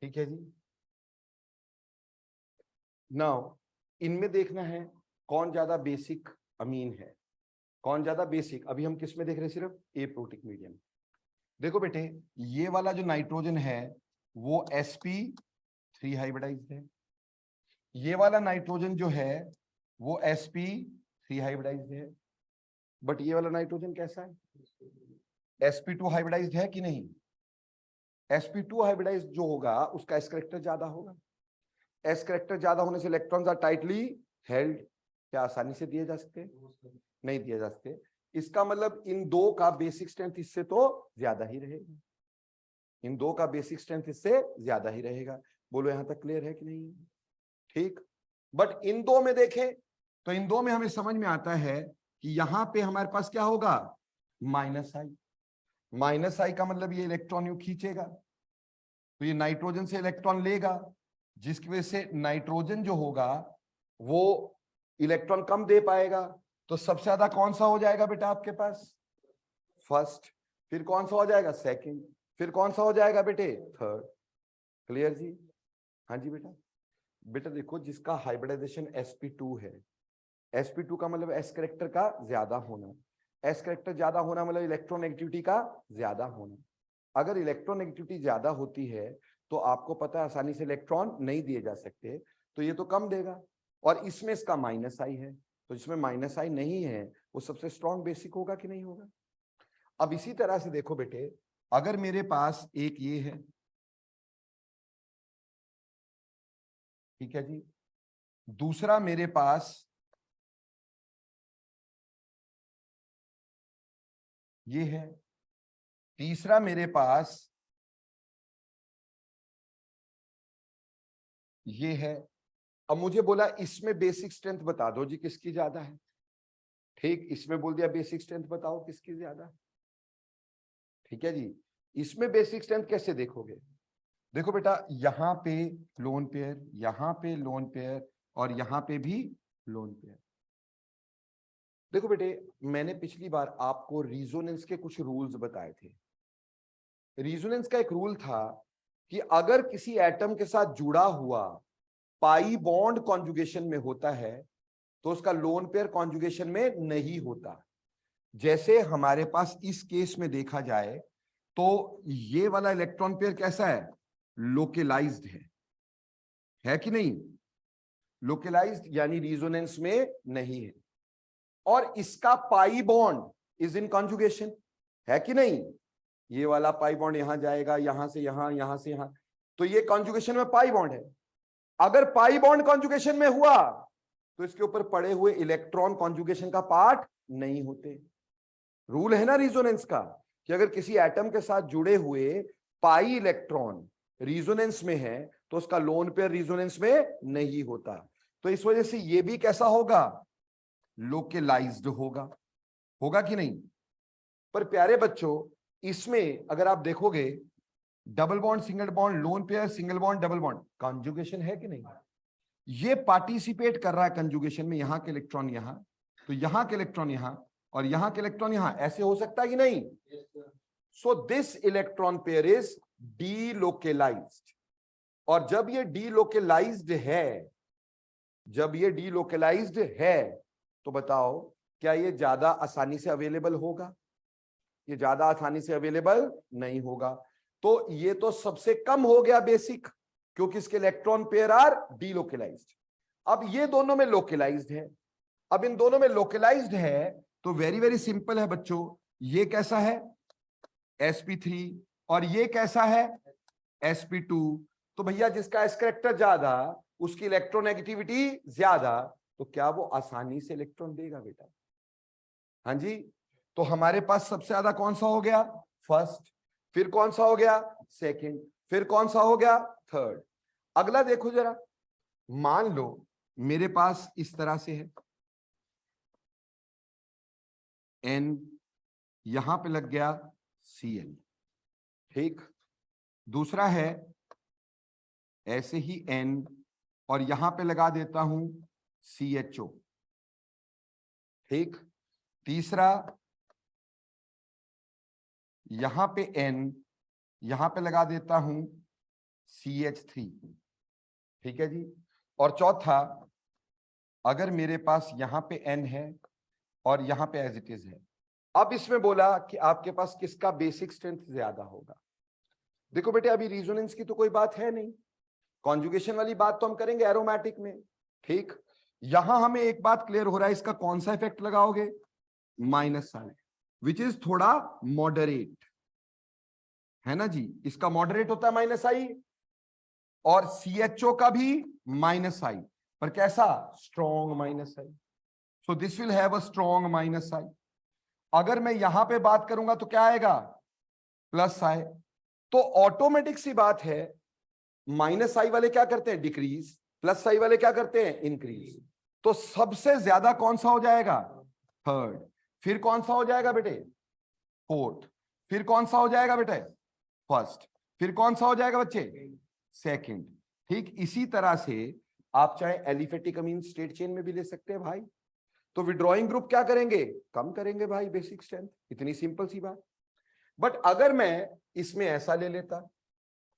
ठीक है जी। नाउ इनमें देखना है कौन ज्यादा बेसिक अमीन है, कौन ज्यादा बेसिक। अभी हम किस में देख रहे हैं? सिर्फ ए प्रोटिक मीडियम। देखो बेटे, ये वाला जो नाइट्रोजन है वो sp3 हाइब्रिडाइज्ड है, ये वाला नाइट्रोजन जो है वो sp3 हाइब्रिडाइज्ड है। बट ये वाला नाइट्रोजन कैसा है? sp2 हाइब्रिडाइज्ड है कि नहीं? sp2 हाइब्रिडाइज्ड जो होगा उसका एस कैरेक्टर ज्यादा होगा। एस कैरेक्टर ज्यादा होने से इलेक्ट्रॉन्स आर टाइटली हेल्ड। क्या आसानी से दिए जा सकते? नहीं दिए जा सकते। इसका मतलब इन दो का बेसिक स्ट्रेंथ इससे तो ज्यादा ही रहेगा, इन दो का बेसिक स्ट्रेंथ इससे ज्यादा ही रहेगा। बोलो यहां तक क्लियर है कि नहीं? ठीक, बट इन दो में देखें तो इन दो में हमें समझ में आता है कि यहां पे हमारे पास क्या होगा? माइनस आई। माइनस आई का मतलब ये इलेक्ट्रॉन यू खींचेगा, तो ये नाइट्रोजन से इलेक्ट्रॉन लेगा, जिसकी वजह से नाइट्रोजन जो होगा वो इलेक्ट्रॉन कम दे पाएगा। तो सबसे ज्यादा कौन सा हो जाएगा बेटा आपके पास? फर्स्ट। फिर कौन सा हो जाएगा? सेकंड। फिर कौन सा हो जाएगा बेटे? थर्ड। क्लियर जी? हाँ जी बेटा। बेटा देखो, जिसका हाइब्रिडाइजेशन sp2 है, sp2 का मतलब एस कैरेक्टर का ज्यादा होना, एस कैरेक्टर ज्यादा होना मतलब इलेक्ट्रोनेगेटिविटी का ज्यादा होना। अगर इलेक्ट्रोनेगेटिविटी ज्यादा होती है तो आपको पता है आसानी से इलेक्ट्रॉन नहीं दिए जा सकते, तो ये तो कम देगा। और इसमें इसका माइनस आई है, तो जिसमें माइनस आई नहीं है वो सबसे स्ट्रॉन्ग बेसिक होगा कि नहीं होगा? अब इसी तरह से देखो बेटे, अगर मेरे पास एक ये है, ठीक है जी, दूसरा मेरे पास ये है, तीसरा मेरे पास ये है। अब मुझे बोला इसमें बेसिक स्ट्रेंथ बता दो जी किसकी ज्यादा है। ठीक, इसमें बोल दिया बेसिक स्ट्रेंथ बताओ किसकी ज्यादा है। ठीक है जी, इसमें बेसिक स्ट्रेंथ कैसे देखोगे? देखो बेटा, यहां पे लोन पेयर, यहां पे लोन पेयर और यहां पे भी लोन पेयर। देखो बेटे, मैंने पिछली बार आपको रिजोनेंस के कुछ रूल्स बताए थे। रिजोनेंस का एक रूल था कि अगर किसी एटम के साथ जुड़ा हुआ पाई बॉन्ड कॉन्जुगेशन में होता है तो उसका लोन पेयर कॉन्जुगेशन में नहीं होता। जैसे हमारे पास इस केस में देखा जाए तो ये वाला इलेक्ट्रॉन पेयर कैसा है? लोकेलाइज्ड है कि नहीं? लोकेलाइज्ड यानी रिजोनेंस में नहीं है। और इसका pi bond is in conjugation, है कि नहीं? ये वाला पाई बॉन्ड यहां जाएगा, यहां से यहां, यहां से यहां, तो ये कॉन्जुगेशन में पाई बॉन्ड है। अगर पाई बॉन्ड कॉन्जुगेशन में हुआ तो इसके ऊपर पड़े हुए इलेक्ट्रॉन कॉन्जुगेशन का पार्ट नहीं होते। रूल है ना रिजोनेंस का कि अगर किसी एटम के साथ जुड़े हुए पाई इलेक्ट्रॉन रिजोनेंस में है तो उसका लोन पेयर रिजोनेंस में नहीं होता। तो इस वजह से ये भी कैसा होगा? लोकलाइज्ड होगा। होगा कि नहीं? पर प्यारे बच्चों, इसमें अगर आप देखोगे double bond, single bond, lone pair, single bond, double bond, conjugation है कि नहीं? ये पार्टिसिपेट कर रहा है कंजुगेशन में, यहां के इलेक्ट्रॉन यहां, तो यहां के इलेक्ट्रॉन यहां और यहां के इलेक्ट्रॉन यहां, ऐसे हो सकता है कि नहीं? So this electron pair is delocalised. और जब ये डीलोकलाइज्ड है, जब ये डीलोकलाइज्ड है, तो बताओ क्या ये ज्यादा आसानी से अवेलेबल होगा? ये ज्यादा आसानी से अवेलेबल नहीं होगा। तो ये तो सबसे कम हो गया बेसिक, क्योंकि इसके इलेक्ट्रॉन पेयर आर डीलोकलाइज्ड। अब ये दोनों में लोकलाइज्ड है। अब इन दोनों में लोकलाइज्ड है तो वेरी वेरी सिंपल है बच्चों, ये कैसा है? sp3 और ये कैसा है? sp2। तो भैया जिसका एस कैरेक्टर ज्यादा, उसकी इलेक्ट्रोनेगेटिविटी ज्यादा, तो क्या वो आसानी से इलेक्ट्रॉन देगा बेटा? हाँ जी। तो हमारे पास सबसे ज्यादा कौन सा हो गया? फर्स्ट। फिर कौन सा हो गया? सेकंड। फिर कौन सा हो गया? थर्ड। अगला देखो जरा, मान लो मेरे पास इस तरह से है, N यहां पे लग गया Cl, ठीक। दूसरा है ऐसे ही N और यहां पे लगा देता हूं CHO, ठीक। तीसरा यहां पे N, यहां पे लगा देता हूं CH3, ठीक है जी। और चौथा, अगर मेरे पास यहां पे N है और यहां पे एज इट इज है, अब इसमें बोला कि आपके पास किसका बेसिक स्ट्रेंथ ज्यादा होगा। देखो बेटे, अभी रिजोनेंस की तो कोई बात है नहीं, कॉन्जुगेशन वाली बात तो हम करेंगे एरोमेटिक में, ठीक। यहां हमें एक बात क्लियर हो रहा है, इसका कौन सा इफेक्ट लगाओगे? माइनस साइन, विच इज थोड़ा मॉडरेट, है ना जी। इसका मॉडरेट होता है माइनस आई, और CHO का भी माइनस आई, पर कैसा? Strong minus I. So this will have a strong minus I. अगर मैं यहां पे बात करूंगा तो क्या आएगा? Plus I. तो ऑटोमेटिक सी बात है, माइनस आई वाले क्या करते हैं? डिक्रीज। प्लस आई वाले क्या करते हैं? इंक्रीज। तो सबसे ज्यादा कौन सा हो जाएगा? थर्ड। फिर कौन सा हो जाएगा बेटे? फोर्थ। फिर कौन सा हो जाएगा बेटे? फर्स्ट। फिर कौन सा हो जाएगा बच्चे? सेकंड। ठीक इसी तरह से आप चाहे एलिफेटिक अमीन स्ट्रेट चेन में भी ले सकते हैं भाई। तो विड्रॉइंग ग्रुप क्या करेंगे? कम करेंगे भाई बेसिक स्ट्रेंथ, इतनी सिंपल सी बात। बट अगर मैं इसमें ऐसा ले लेता,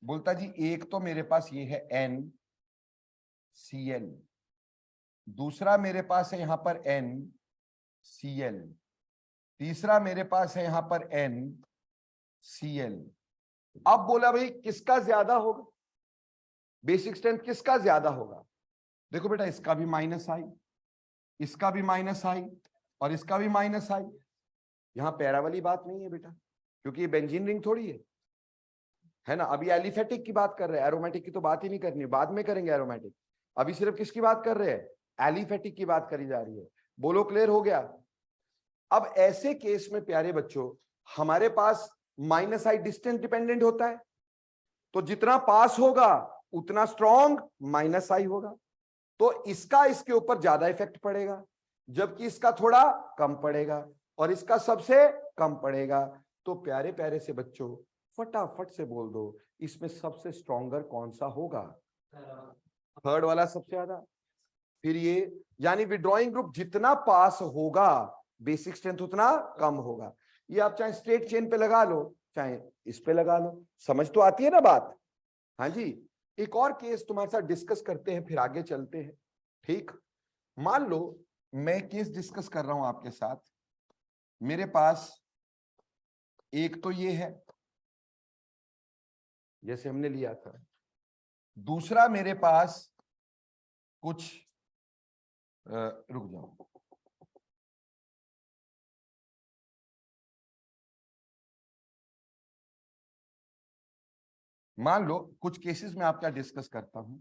बोलता जी एक तो मेरे पास ये है NCl, दूसरा मेरे पास है यहां पर NCl, तीसरा मेरे पास है यहां पर NCl। अब बोला भाई किसका ज्यादा होगा बेसिक स्ट्रेंथ, किसका ज्यादा होगा? देखो बेटा, इसका भी माइनस आई, इसका भी माइनस आई, और इसका भी माइनस आई। यहां पैरा वाली बात नहीं है बेटा, क्योंकि ये बेंजीन रिंग थोड़ी है ना। अभी एलिफेटिक की बात कर रहे हैं, एरोमेटिक की तो बात ही नहीं करनी, बाद में करेंगे एरोमेटिक। अभी सिर्फ किसकी बात कर रहे हैं? एलिफेटिक की बात करी जा रही है। बोलो क्लियर हो गया? अब ऐसे केस में प्यारे बच्चों, हमारे पास माइनस आई डिस्टेंस डिपेंडेंट होता है, तो जितना पास होगा उतना स्ट्रॉन्ग माइनस आई होगा, तो इसका इसके ऊपर ज्यादा इफेक्ट पड़ेगा, जबकि इसका थोड़ा कम पड़ेगा, और इसका सबसे कम पड़ेगा। तो प्यारे प्यारे से बच्चों, फटाफट से बोल दो, इसमें सबसे स्ट्रॉन्गर कौन सा होगा? थर्ड वाला सबसे ज्यादा। फिर ये, यानी विड्रॉइंग ग्रुप जितना पास होगा बेसिक स्ट्रेंथ उतना कम होगा। ये आप चाहे स्ट्रेट चेन पे लगा लो, चाहे इस पे लगा लो, समझ तो आती है ना बात? हाँ जी। एक और केस तुम्हारे साथ डिस्कस करते हैं, फिर आगे चलते हैं, ठीक। मान लो मैं केस डिस्कस कर रहा हूं आपके साथ, मेरे पास एक तो ये है जैसे हमने लिया था, दूसरा मेरे पास कुछ रुक जाओ, मान लो कुछ केसेस में आप क्या डिस्कस करता हूं,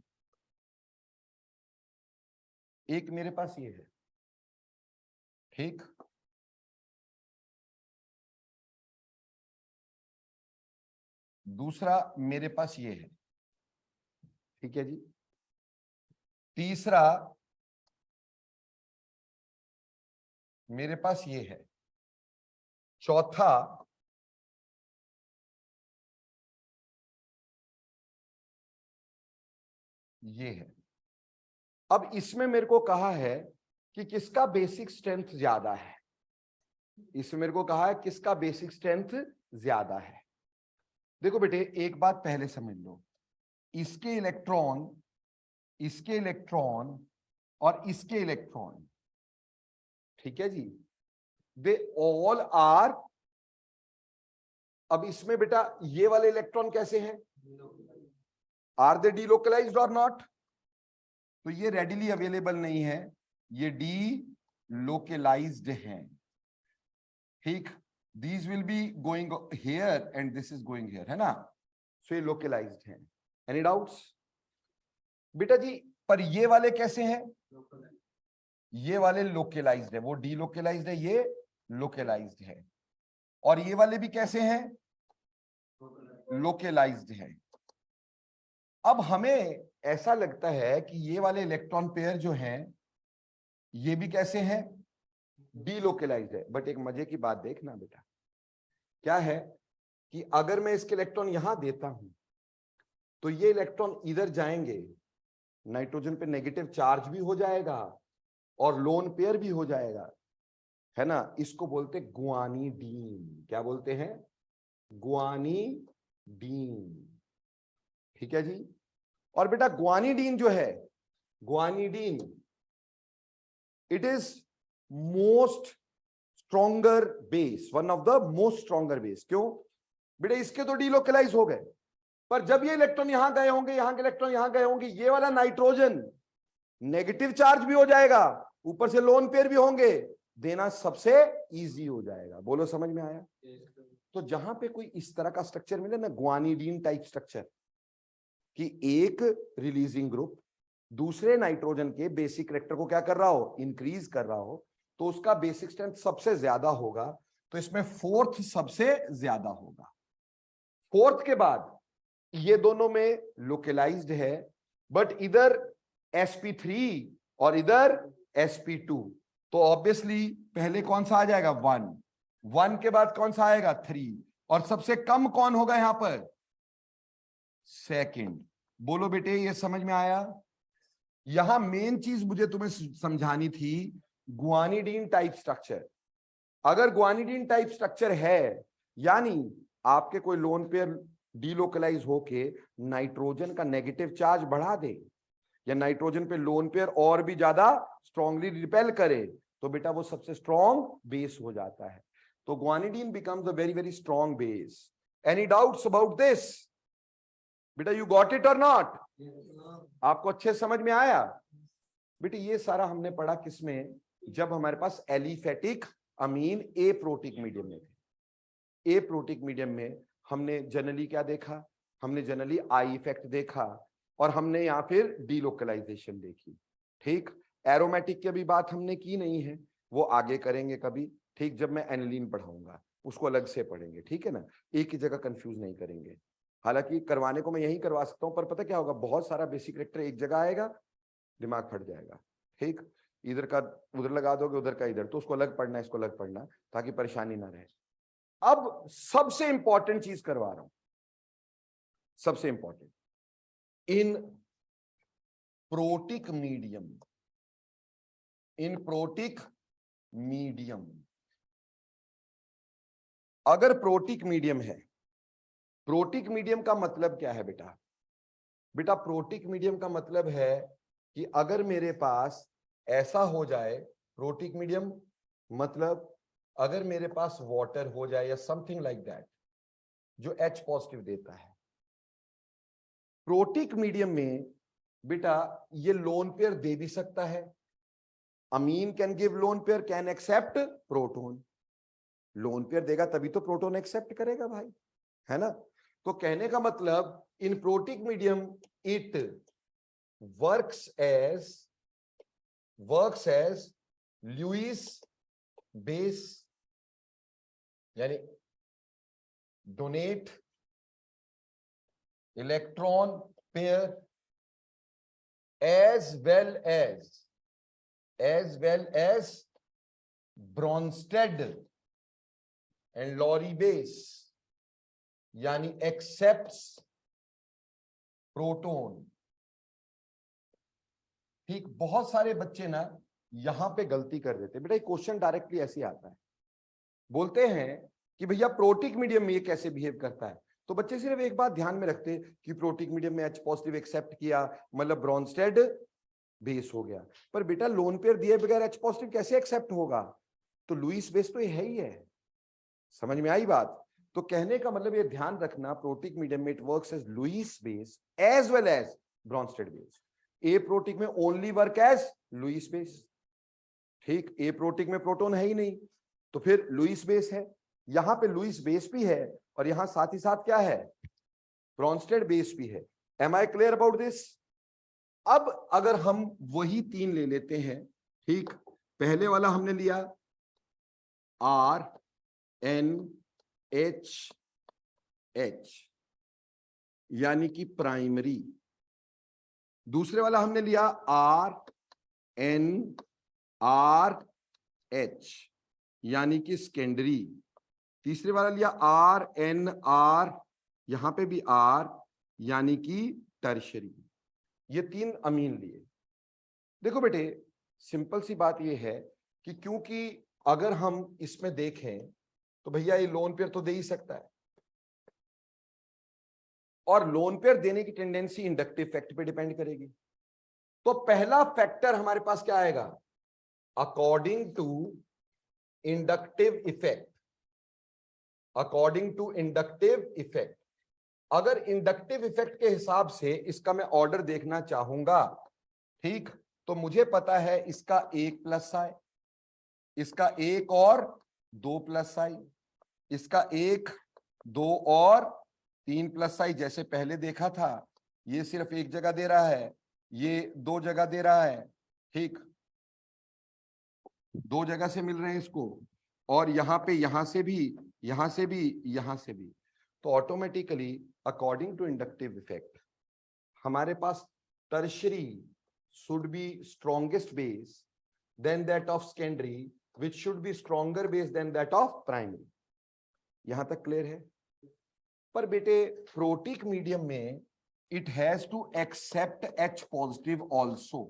एक मेरे पास ये है, ठीक, दूसरा मेरे पास ये है, ठीक है जी, तीसरा मेरे पास ये है, चौथा ये है। अब इसमें मेरे को कहा है कि किसका बेसिक स्ट्रेंथ ज्यादा है, इसमें मेरे को कहा है किसका बेसिक स्ट्रेंथ ज्यादा है। देखो बेटे एक बात पहले समझ लो, इसके इलेक्ट्रॉन, इसके इलेक्ट्रॉन और इसके इलेक्ट्रॉन, ठीक है जी, दे ऑल आर, अब इसमें बेटा ये वाले इलेक्ट्रॉन कैसे हैं, आर दे डीलोकलाइज्ड और नॉट, तो ये रेडिली अवेलेबल नहीं है, ये डी लोकलाइज्ड हैं, ठीक, these will be going here and this is going here, है ना, so ये localized हैं। Any doubts? बेटा जी पर ये वाले कैसे हैं, ये वाले localized है, वो delocalized है, ये localized है, और ये वाले भी कैसे हैं, localized है। अब हमें ऐसा लगता है कि ये वाले इलेक्ट्रॉन पेयर जो हैं ये भी कैसे हैं, डीलोकलाइज्ड है, बट एक मजे की बात देखना बेटा, क्या है कि अगर मैं इसके इलेक्ट्रॉन यहां देता हूं तो ये इलेक्ट्रॉन इधर जाएंगे, नाइट्रोजन पे नेगेटिव चार्ज भी हो जाएगा और लोन पेयर भी हो जाएगा, है ना, इसको बोलते गुआनिडीन, क्या बोलते हैं, गुआनिडीन, ठीक है जी। और बेटा गुआनिडीन जो है, guanidine it is most stronger base, one of the most stronger base. क्यों बेटा, इसके तो डीलोकलाइज हो गए, पर जब ये इलेक्ट्रॉन यहां गए होंगे, यहां के इलेक्ट्रॉन यहां गए होंगे, ये वाला नाइट्रोजन नेगेटिव चार्ज भी हो जाएगा, ऊपर से लोन पेयर भी होंगे, देना सबसे इजी हो जाएगा। बोलो समझ में आया? तो जहां पे कोई इस तरह का स्ट्रक्चर मिले ना, गुआनिडीन टाइप स्ट्रक्चर, कि एक रिलीजिंग ग्रुप दूसरे नाइट्रोजन के बेसिक कैरेक्टर को क्या कर रहा हो, इंक्रीज कर रहा हो, तो उसका बेसिक स्ट्रेंथ सबसे ज्यादा होगा, तो इसमें फोर्थ सबसे ज्यादा होगा। फोर्थ के बाद ये दोनों में लोकलाइज्ड है, बट इधर sp3 और इधर sp2, तो ऑब्वियसली पहले कौन सा आ जाएगा, 1, 1 के बाद कौन सा आएगा, 3, और सबसे कम कौन होगा यहां पर, सेकंड। बोलो बेटे ये समझ में आया? यहां मेन चीज मुझे तुम्हें समझानी थी, गुआनिडीन टाइप स्ट्रक्चर। अगर गुआनिडीन टाइप स्ट्रक्चर है, यानी आपके कोई लोन पेयर डीलोकलाइज होके नाइट्रोजन का नेगेटिव चार्ज बढ़ा दे, या नाइट्रोजन पे लोन पेयर और भी ज्यादा स्ट्रांगली रिपेल करे, तो बेटा वो सबसे स्ट्रॉन्ग बेस हो जाता है। तो guanidine becomes a very very strong base. Any doubts about this बेटा, यू गॉट इट और नॉट? आपको अच्छे समझ में आया? बेटे ये सारा हमने पढ़ा किसमें, जब हमारे पास एलिफेटिक अमीन ए प्रोटिक मीडियम में थे। ए प्रोटिक मीडियम में हमने जनरली क्या देखा, हमने जनरली आई इफेक्ट देखा, और हमने यहाँ फिर डीलोकलाइजेशन देखी, ठीक। एरोमेटिक की भी बात हमने की नहीं है, वो आगे करेंगे कभी, ठीक, जब मैं एनिलीन पढ़ाऊंगा उसको अलग से पढ़ेंगे, ठीक है ना, एक ही जगह कंफ्यूज नहीं करेंगे। हालांकि करवाने को मैं यही करवा सकता हूं, पर पता क्या होगा, बहुत सारा बेसिक कैरेक्टर एक जगह आएगा, दिमाग फट जाएगा, ठीक, इधर का उधर लगा दोगे, उधर का इधर, तो उसको अलग पढ़ना, इसको अलग पढ़ना, ताकि परेशानी ना रहे। अब सबसे इंपॉर्टेंट चीज करवा रहा हूं, सबसे important, in protic medium, in protic medium, अगर प्रोटिक मीडियम है, प्रोटिक मीडियम का मतलब क्या है बेटा, बेटा प्रोटिक मीडियम का मतलब है कि अगर मेरे पास ऐसा हो जाए, प्रोटिक मीडियम मतलब अगर मेरे पास वाटर हो जाए या समथिंग लाइक दैट, जो H पॉजिटिव देता है, प्रोटिक मीडियम में बेटा ये लोन पेयर दे भी सकता है। Amine can give lone pair, can accept proton, lone pair देगा तभी तो प्रोटोन एक्सेप्ट करेगा भाई, है ना। तो कहने का मतलब in protic medium it works as Lewis base, यानी donate electron pair as well as Bronsted and Lowry base, यानी accepts प्रोटोन। ठीक, बहुत सारे बच्चे ना यहां पे गलती कर देते हैं। बेटा क्वेश्चन डायरेक्टली ऐसे आता है, बोलते हैं कि भैया प्रोटिक मीडियम में ये कैसे बिहेव करता है। तो बच्चे सिर्फ एक बात ध्यान में रखते कि प्रोटिक मीडियम में H पॉजिटिव एक्सेप्ट किया मतलब ब्रॉन्स्टेड बेस हो गया, पर बेटा लोन पेयर दिए बगैर H पॉजिटिव कैसे एक्सेप्ट होगा? तो लुईस बेस तो ये है ही है। समझ में आई बात? तो कहने का मतलब ये ध्यान रखना, प्रोटिक मीडियम में it works as Lewis base as well as Bronsted base. Aprotic में only work as Lewis base. ठीक, ए प्रोटिक में प्रोटॉन है ही नहीं, तो फिर लुईस बेस है। यहां पे लुईस बेस भी है और यहां साथ ही साथ क्या है? ब्रॉन्स्टेड बेस भी है। Am I clear about this? अब अगर हम वही तीन ले लेते हैं, ठीक, पहले वाला हमने लिया RNHH यानी कि प्राइमरी, दूसरे वाला हमने लिया RNRH यानी कि सेकेंडरी, तीसरे वाला लिया RNR, यहां पे भी R यानी कि टर्शियरी। ये तीन अमीन लिए। देखो बेटे सिंपल सी बात ये है कि क्योंकि अगर हम इसमें देखें तो भैया ये लोन पेयर तो दे ही सकता है, और लोन पेयर देने की टेंडेंसी इंडक्टिव फैक्ट पे डिपेंड करेगी। तो पहला फैक्टर हमारे पास क्या आएगा? According to inductive effect. According to inductive effect, अगर इंडक्टिव इफेक्ट के हिसाब से इसका मैं ऑर्डर देखना चाहूंगा, ठीक, तो मुझे पता है इसका 1 प्लस आई, इसका 1 और 2 प्लस आई, इसका 1 2 और 3 प्लस आई। जैसे पहले देखा था, ये सिर्फ एक जगह दे रहा है, ये 2 जगह दे रहा है, ठीक, 2 जगह से मिल रहे हैं इसको, और यहां पे यहां से भी, यहां से भी, यहां से भी। तो automatically according to inductive effect हमारे पास tertiary should be strongest base than that of secondary, which should be stronger base than that of primary। यहां तक क्लियर है? पर बेटे प्रोटिक मीडियम में it has to accept H positive also।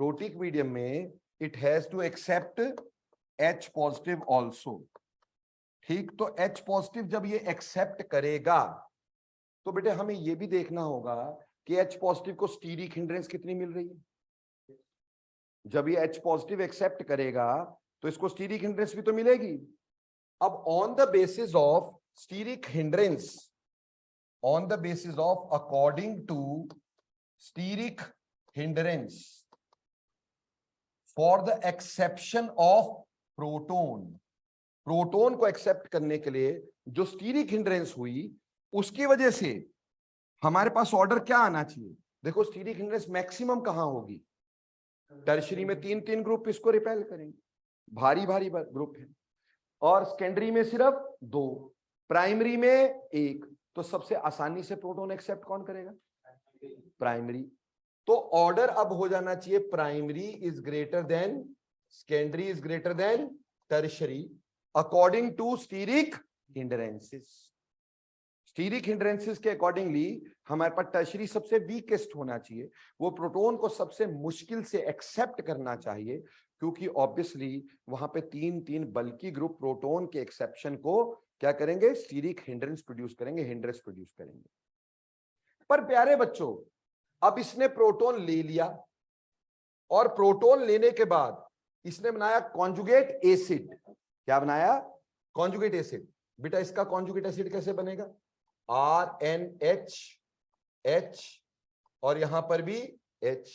Protic medium में it has to accept H positive also। ठीक, तो H पॉजिटिव जब ये एक्सेप्ट करेगा तो बेटे हमें ये भी देखना होगा कि H पॉजिटिव को स्टीरिक हिंड्रेंस कितनी मिल रही है। जब ये H पॉजिटिव एक्सेप्ट करेगा तो इसको स्टीरिक हिंड्रेंस भी तो मिलेगी। अब on the basis of steric hindrance, on the basis of according to steric hindrance for the exception of proton, proton को एक्सेप्ट करने के लिए जो स्टीरिक हिंड्रेंस हुई उसकी वजह से हमारे पास ऑर्डर क्या आना चाहिए? देखो स्टीरिक हिंड्रेंस मैक्सिमम कहां होगी? टर्शियरी में 3 ग्रुप इसको रिपेल करेंगे, भारी भारी ग्रुप है, और सेकेंडरी में सिर्फ 2, प्राइमरी में 1। तो सबसे आसानी से प्रोटॉन एक्सेप्ट कौन करेगा? प्राइमरी। तो ऑर्डर अब हो जाना चाहिए primary is greater than secondary is greater than tertiary according to steric hindrances. Steric hindrances के अकॉर्डिंगली हमारे पास टर्शियरी सबसे वीकेस्ट होना चाहिए, वो प्रोटॉन को सबसे मुश्किल से एक्सेप्ट करना चाहिए, क्योंकि ऑब्वियसली वहां पे 3 बल्कि ग्रुप प्रोटॉन के एक्सेप्शन को क्या करेंगे? स्टीरिक हिंड्रेंस प्रोड्यूस करेंगे, हिंड्रेंस प्रोड्यूस करेंगे। पर प्यारे बच्चों अब इसने प्रोटॉन ले लिया, और प्रोटॉन लेने के बाद इसने बनाया कॉन्जुगेट एसिड। क्या बनाया? Conjugate acid. बेटा इसका कॉन्जुगेट एसिड कैसे बनेगा? RNH और यहां पर भी H,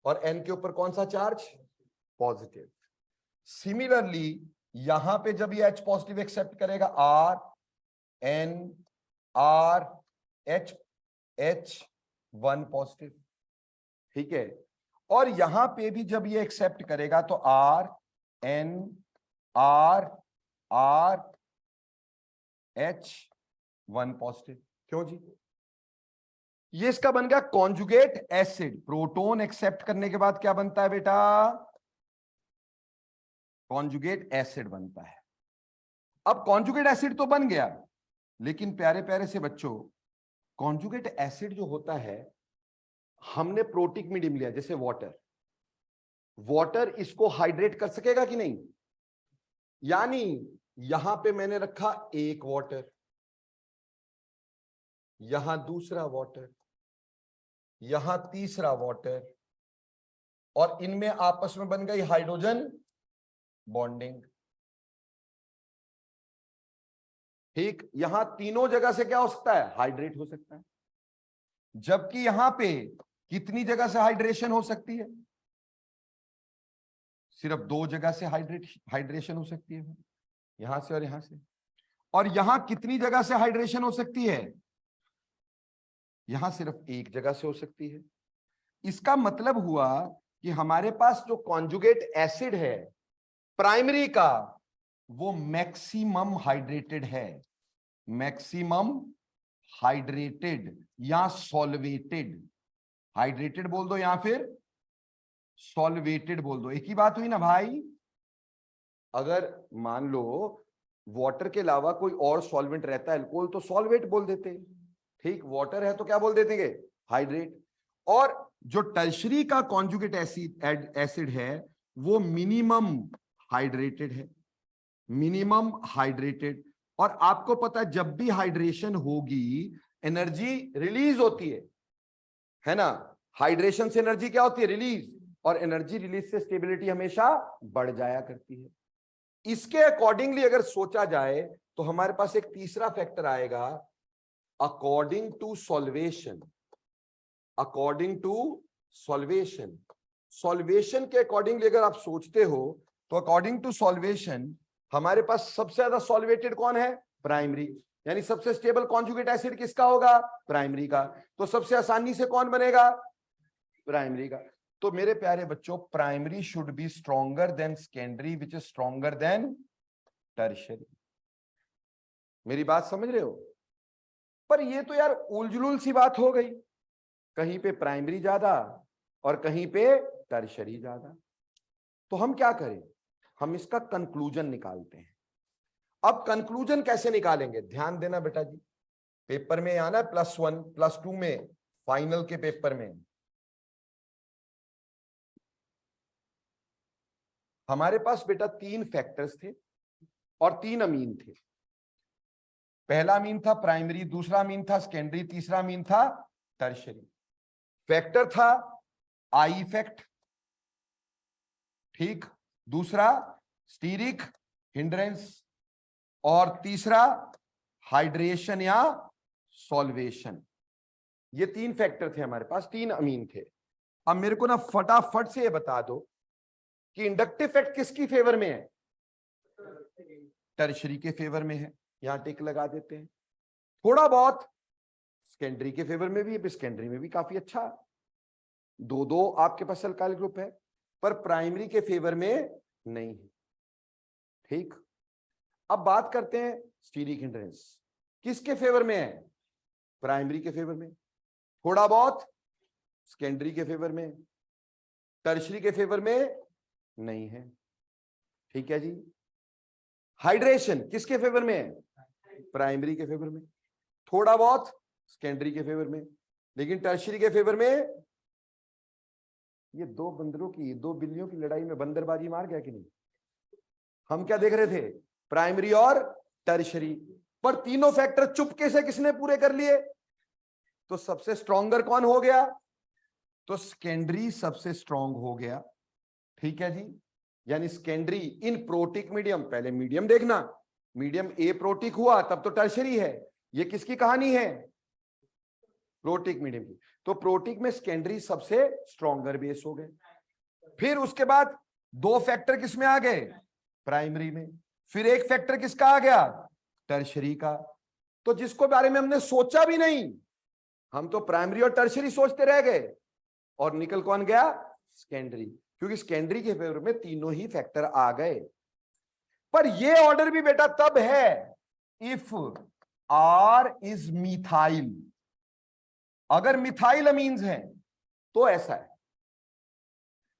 और N के ऊपर कौन सा चार्ज? पॉजिटिव। सिमिलरली यहां पे जब ये H पॉजिटिव एक्सेप्ट करेगा RNR H1 पॉजिटिव, ठीक है। और यहां पे भी जब ये एक्सेप्ट करेगा तो RNRRH1 पॉजिटिव। क्यों जी? ये इसका बन गया कॉन्जुगेट एसिड। प्रोटॉन एक्सेप्ट करने के बाद क्या बनता है बेटा? कॉन्जुगेट एसिड बनता है। अब कॉन्जुगेट एसिड तो बन गया, लेकिन प्यारे प्यारे से बच्चों, कॉन्जुगेट एसिड जो होता है, हमने प्रोटिक मीडियम लिया जैसे वाटर, वाटर इसको हाइड्रेट कर सकेगा कि नहीं? यानी यहां पे मैंने रखा एक वाटर, यहां दूसरा वाटर, यहां तीसरा वाटर, और इनमें आपस में बन गई हाइड्रोजन बॉन्डिंग, ठीक। यहां तीनों जगह से क्या हो सकता है? हाइड्रेट हो सकता है। जबकि यहां पे कितनी जगह से हाइड्रेशन हो सकती है? सिर्फ दो जगह से हाइड्रेशन हो सकती है, यहां से और यहां से। और यहां कितनी जगह से हाइड्रेशन हो सकती है? यहां सिर्फ एक जगह से हो सकती है। इसका मतलब हुआ कि हमारे पास जो कॉन्जुगेट एसिड है प्राइमरी का, वो मैक्सिमम हाइड्रेटेड है, मैक्सिमम हाइड्रेटेड या सॉल्वेटेड। हाइड्रेटेड बोल दो या फिर सॉल्वेटेड बोल दो, एक ही बात हुई ना भाई। अगर मान लो वाटर के अलावा कोई और सॉल्वेंट रहता है, अल्कोहल, तो सॉल्वेट बोल देते, ठीक। वाटर है तो क्या बोल देते हैं? हाइड्रेट। और जो टर्शरी का कॉन्जुगेट एसिड है वो मिनिमम हाइड्रेटेड है, मिनिमम हाइड्रेटेड। और आपको पता है जब भी हाइड्रेशन होगी एनर्जी रिलीज होती है ना? हाइड्रेशन से एनर्जी क्या होती है? रिलीज। और एनर्जी रिलीज से स्टेबिलिटी हमेशा बढ़ जाया करती है। इसके अकॉर्डिंगली अगर सोचा जाए तो हमारे पास एक तीसरा फैक्टर आएगा, according to solvation. According to solvation, solvation के अकॉर्डिंगली अगर आप सोचते हो तो अकॉर्डिंग टू सॉल्वेशन हमारे पास सबसे ज्यादा सॉल्वेटेड कौन है? प्राइमरी। यानी सबसे स्टेबल कॉन्जुगेट एसिड किसका होगा? प्राइमरी का। तो सबसे आसानी से कौन बनेगा? प्राइमरी का। तो मेरे प्यारे बच्चों, primary should be stronger than secondary which is stronger then tertiary. मेरी बात समझ रहे हो? पर ये तो यार उलझुल सी बात हो गई, कहीं पे प्राइमरी ज्यादा और कहीं पे टर्शियरी ज्यादा। तो हम क्या करें? हम इसका कंक्लूजन निकालते हैं। अब कंक्लूजन कैसे निकालेंगे? ध्यान देना बेटा जी, पेपर में आना +1 +2 में, फाइनल के पेपर में हमारे पास बेटा 3 फैक्टर्स थे और 3 अमीन थे। पहला अमीन था प्राइमरी, दूसरा अमीन था सेकेंडरी, तीसरा अमीन था टर्शियरी। फैक्टर था आई इफेक्ट, ठीक, दूसरा स्टीरिक हिंड्रेंस, और तीसरा हाइड्रेशन या सॉल्वेशन। ये 3 फैक्टर थे हमारे पास, 3 अमीन थे। अब मेरे को ना फटाफट से ये बता दो कि इंडक्टिव इफेक्ट किसकी फेवर में है? टर्शियरी के फेवर में है, यहां टिक लगा देते हैं। थोड़ा बहुत सेकेंडरी के फेवर में भी है, सेकेंडरी में भी काफी अच्छा, 2-2 आपके पास अल्काइल ग्रुप है, पर प्राइमरी के फेवर में नहीं है, ठीक। अब बात करते हैं स्टीरिक हिंड्रेंस, किसके फेवर में है? प्राइमरी के फेवर में, थोड़ा बहुत सेकेंडरी के फेवर में, टर्शियरी के फेवर में नहीं है, ठीक है जी। हाइड्रेशन किसके फेवर में है? प्राइमरी के फेवर में, थोड़ा बहुत सेकेंडरी के फेवर में, लेकिन टर्शियरी के फेवर में। ये 2 बंदरों की, 2 बिल्लियों की लड़ाई में बंदरबाजी मार गया कि नहीं? हम क्या देख रहे थे? प्राइमरी और टर्शियरी। पर तीनों फैक्टर चुपके से किसने पूरे कर लिए? तो सबसे स्ट्रॉन्गर कौन हो गया? तो सेकेंडरी सबसे स्ट्रॉन्ग हो गया, ठीक है जी। यानी सेकेंडरी इन प्रोटिक मीडियम, पहले मीडियम देखना, मीडियम ए प्रोटिक हुआ तब तो टर्शियरी है। ये किसकी कहानी है? प्रोटिक मीडियम की। तो प्रोटिक में सेकेंडरी सबसे स्ट्रॉन्गर बेस हो गए। फिर उसके बाद 2 फैक्टर किस में आ गए? प्राइमरी में। फिर एक फैक्टर किसका आ गया? टर्शियरी का। तो जिसको बारे में हमने सोचा भी नहीं हम तो प्राइमरी और टर्शरी सोचते रह गए और निकल कौन गया? सेकेंडरी, क्योंकि सेकेंडरी के फेवर में तीनों ही फैक्टर आ गए। पर ये ऑर्डर भी बेटा तब है इफ आर इज मिथाइल। अगर मिथाइल अमीन्स हैं तो ऐसा है,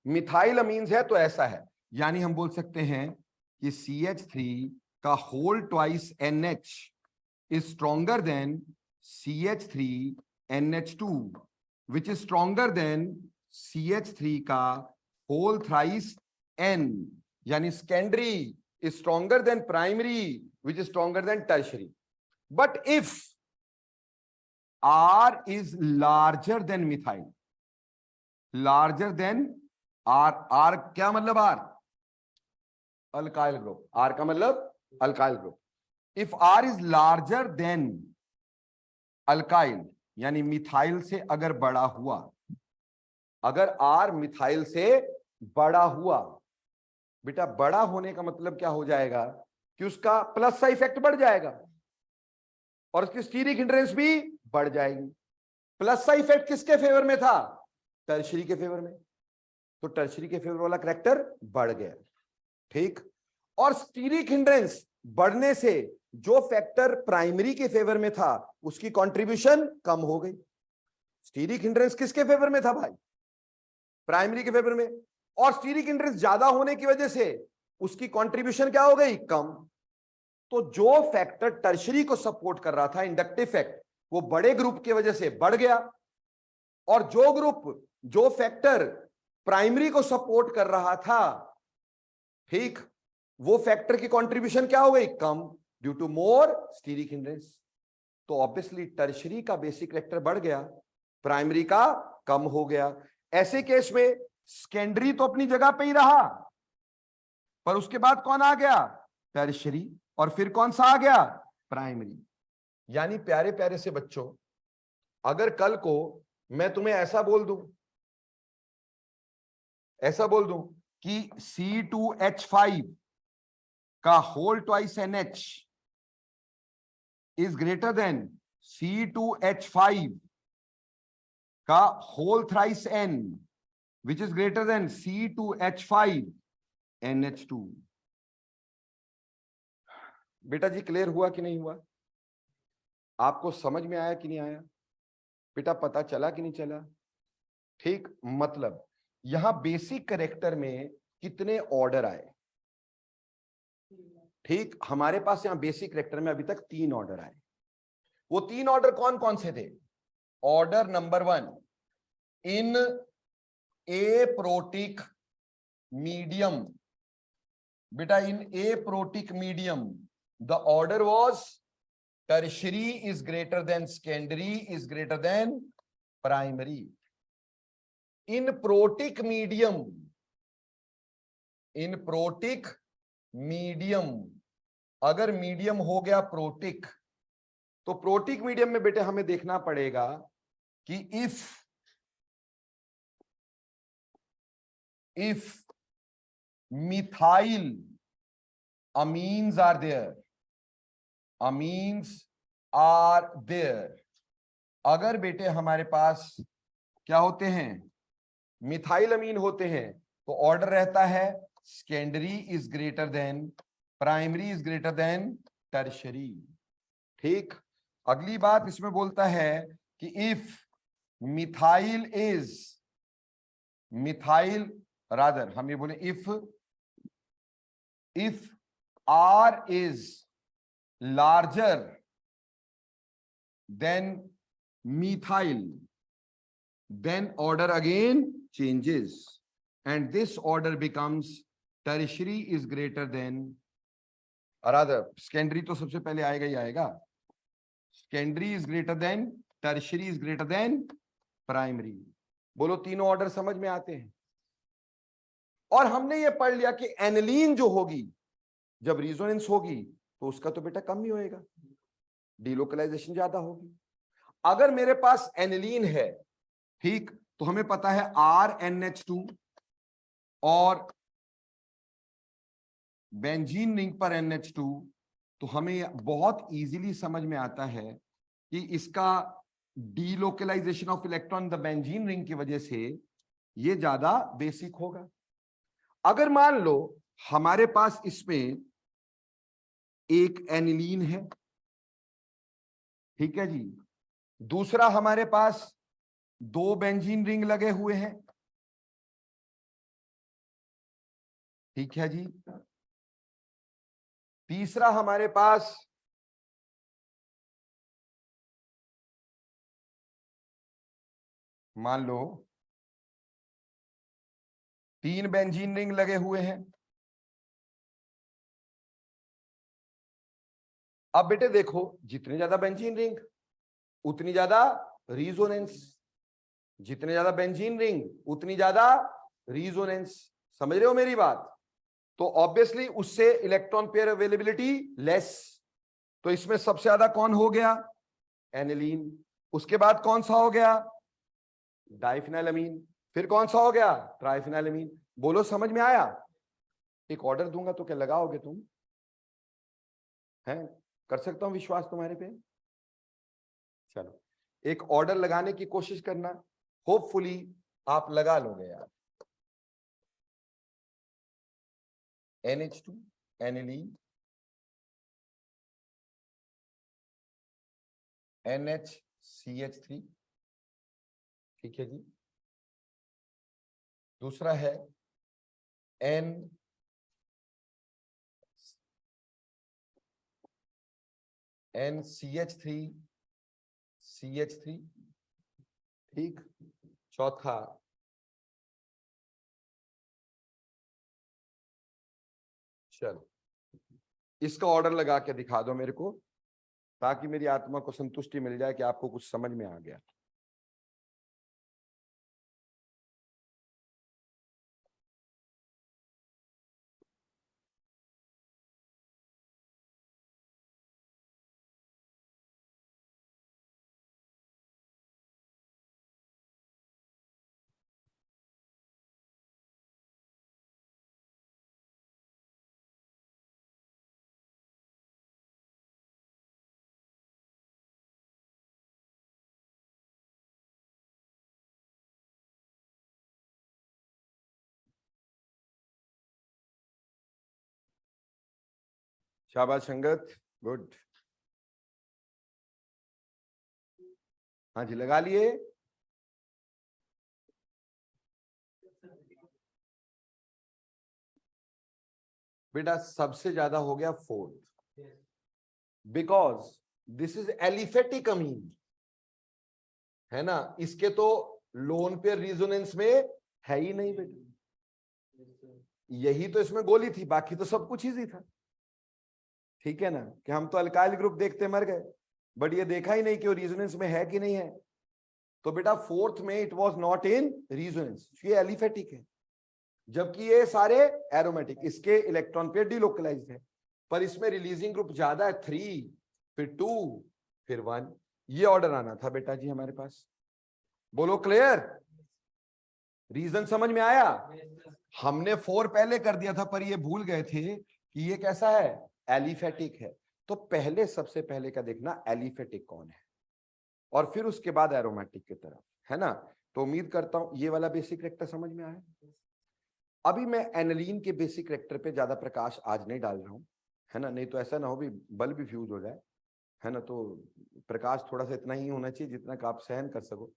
मिथाइल अमीन्स है तो ऐसा है। यानी हम बोल सकते हैं कि CH3 का whole twice NH is stronger than CH3NH2 which is stronger than CH3 का होल थ्राइस N। यानी secondary is stronger than primary which is stronger than tertiary. But if R is larger than methyl, larger than R क्या मतलब R? Alkyl group. R का मतलब alkyl group. If R is larger than alkyl, यानी मिथाइल से अगर बड़ा हुआ, अगर R मिथाइल से बड़ा हुआ, बेटा बड़ा होने का मतलब क्या हो जाएगा कि उसका प्लस का इफेक्ट बढ़ जाएगा और उसकी स्टीरिक हिंड्रेंस भी बढ़ जाएगी। प्लस का इफेक्ट किसके फेवर में था? टर्शरी के फेवर में। तो टर्शरी के फेवर वाला करैक्टर बढ़ गया, ठीक। और स्टीरिक हिंड्रेंस बढ़ने से जो फैक्टर प्राइमरी के फेवर में था उसकी कंट्रीब्यूशन कम हो गई। स्टीरिक हिंड्रेंस किसके फेवर में था भाई? प्राइमरी के फेवर में। और स्टीरिक हिंड्रेंस ज्यादा होने की वजह से उसकी कंट्रीब्यूशन क्या हो गई? कम। तो जो फैक्टर टर्शरी को सपोर्ट कर रहा था, इंडक्टिव फैक्ट, वो बड़े ग्रुप की वजह से बढ़ गया, और जो ग्रुप, जो फैक्टर प्राइमरी को सपोर्ट कर रहा था, ठीक, वो फैक्टर की कंट्रीब्यूशन क्या हो गई? कम, due to more steric hindrance. तो ऑब्वियसली टर्शरी का बेसिक करैक्टर बढ़ गया, प्राइमरी का कम हो गया। ऐसे केस में सेकेंडरी तो अपनी जगह पे ही रहा, पर उसके बाद कौन आ गया? टर्शरी। और फिर कौन सा आ गया? प्राइमरी। यानी प्यारे प्यारे से बच्चों, अगर कल को मैं तुम्हें ऐसा बोल दूं कि C2H5 का whole twice NH is greater than C2H5 का whole thrice N which is greater than C2H5NH2। बेटा जी क्लियर हुआ कि नहीं हुआ? आपको समझ में आया कि नहीं आया? बेटा पता चला कि नहीं चला? ठीक, मतलब यहां बेसिक कैरेक्टर में कितने ऑर्डर आए? ठीक, हमारे पास यहां बेसिक कैरेक्टर में अभी तक 3 ऑर्डर आए। वो 3 ऑर्डर कौन कौन से थे? Order number 1, in aprotic medium. बेटा in aprotic medium the order was tertiary is greater than secondary is greater than primary. In protic medium, अगर मीडियम हो गया प्रोटिक, तो प्रोटिक मीडियम में बेटे हमें देखना पड़ेगा कि if methyl amines are there, अगर बेटे हमारे पास क्या होते हैं? मिथाइल अमीन होते हैं, तो ऑर्डर रहता है secondary is greater then primary is greater then tertiary. ठीक, अगली बात इसमें बोलता है कि इफ हम ये बोले if R is larger than methyl, then order again changes and this order becomes tertiary is greater than, or rather secondary तो सबसे पहले आएगा ही आएगा, secondary is greater than, tertiary is greater than primary। बोलो तीनों ऑर्डर समझ में आते हैं? और हमने ये पढ़ लिया कि एनिलीन जो होगी, जब रिजोनेंस होगी तो उसका तो बेटा कम ही होएगा, डिलोकलाइजेशन ज्यादा होगी। अगर मेरे पास एनिलीन है, ठीक, तो हमें पता है RNH2 और बेंजीन रिंग पर NH2, तो हमें बहुत इजीली समझ में आता है कि इसका delocalisation of electron the benzene ring की वजह से ये ज्यादा बेसिक होगा। अगर मान लो हमारे पास इसमें एक एनिलीन है, ठीक है जी, दूसरा हमारे पास 2 बेंजीन रिंग लगे हुए हैं, ठीक है जी, तीसरा हमारे पास मान लो 3 बेंजीन रिंग लगे हुए हैं। अब बेटे देखो, जितने ज्यादा बेंजीन रिंग उतनी ज्यादा रिजोनेंस, जितने ज्यादा बेंजीन रिंग उतनी ज्यादा रिजोनेंस। समझ रहे हो मेरी बात? तो ऑब्वियसली उससे इलेक्ट्रॉन पेयर अवेलेबिलिटी लेस। तो इसमें सबसे ज्यादा कौन हो गया? एनिलीन। उसके बाद कौन सा हो गया? डाइफिनाइलमीन। फिर कौन सा हो गया? ट्राइफिनाइलमीन। बोलो समझ में आया? एक ऑर्डर दूंगा तो क्या लगाओगे तुम? हैं? कर सकता हूं विश्वास तुम्हारे पे? चलो एक ऑर्डर लगाने की कोशिश करना, होपफुली आप लगा लोगे यार। NH2 एनिलीन, NHCH3, ठीक है जी, दूसरा है NCH3 CH3, ठीक, चौथा चलो इसका ऑर्डर लगा के दिखा दो मेरे को, ताकि मेरी आत्मा को संतुष्टि मिल जाए कि आपको कुछ समझ में आ गया। शाबाश संगत, गुड। हाँ जी लगा लिए। बेटा सबसे ज्यादा हो गया 4th, because this is aliphatic अमीन, है ना? इसके तो लोन पेयर रिजोनेंस में है ही नहीं बेटा, यही तो इसमें गोली थी, बाकी तो सब कुछ इजी था, ठीक है ना? कि हम तो अल्काइल ग्रुप देखते मर गए, बट ये देखा ही नहीं कि वो रिजोनेंस में है कि नहीं है। तो बेटा 4th में it was not in resonance, ये एलिफेटिक है, जबकि ये सारे एरोमेटिक, इसके इलेक्ट्रॉन पेयर डीलोकलाइज्ड है, पर इसमें रिलीजिंग ग्रुप ज्यादा है, 3 फिर 2 फिर 1। ये ऑर्डर आना था बेटा जी हमारे पास। बोलो क्लियर? रीजन समझ में आया? हमने 4 पहले कर दिया था, पर ये भूल गए थे कि ये कैसा है? एलिफेटिक है। तो पहले सबसे पहले क्या देखना? एलिफेटिक कौन है, और फिर उसके बाद एरोमेटिक की तरफ, है ना? तो उम्मीद करता हूं ये वाला बेसिक कैरेक्टर समझ में आया। अभी मैं एनिलीन के बेसिक कैरेक्टर पे ज्यादा प्रकाश आज नहीं डाल रहा हूं, है ना? नहीं तो ऐसा ना हो भी बल्ब भी फ्यूज हो जाए, है ना? तो प्रकाश थोड़ा सा इतना ही होना चाहिए जितना का आप सहन कर सको।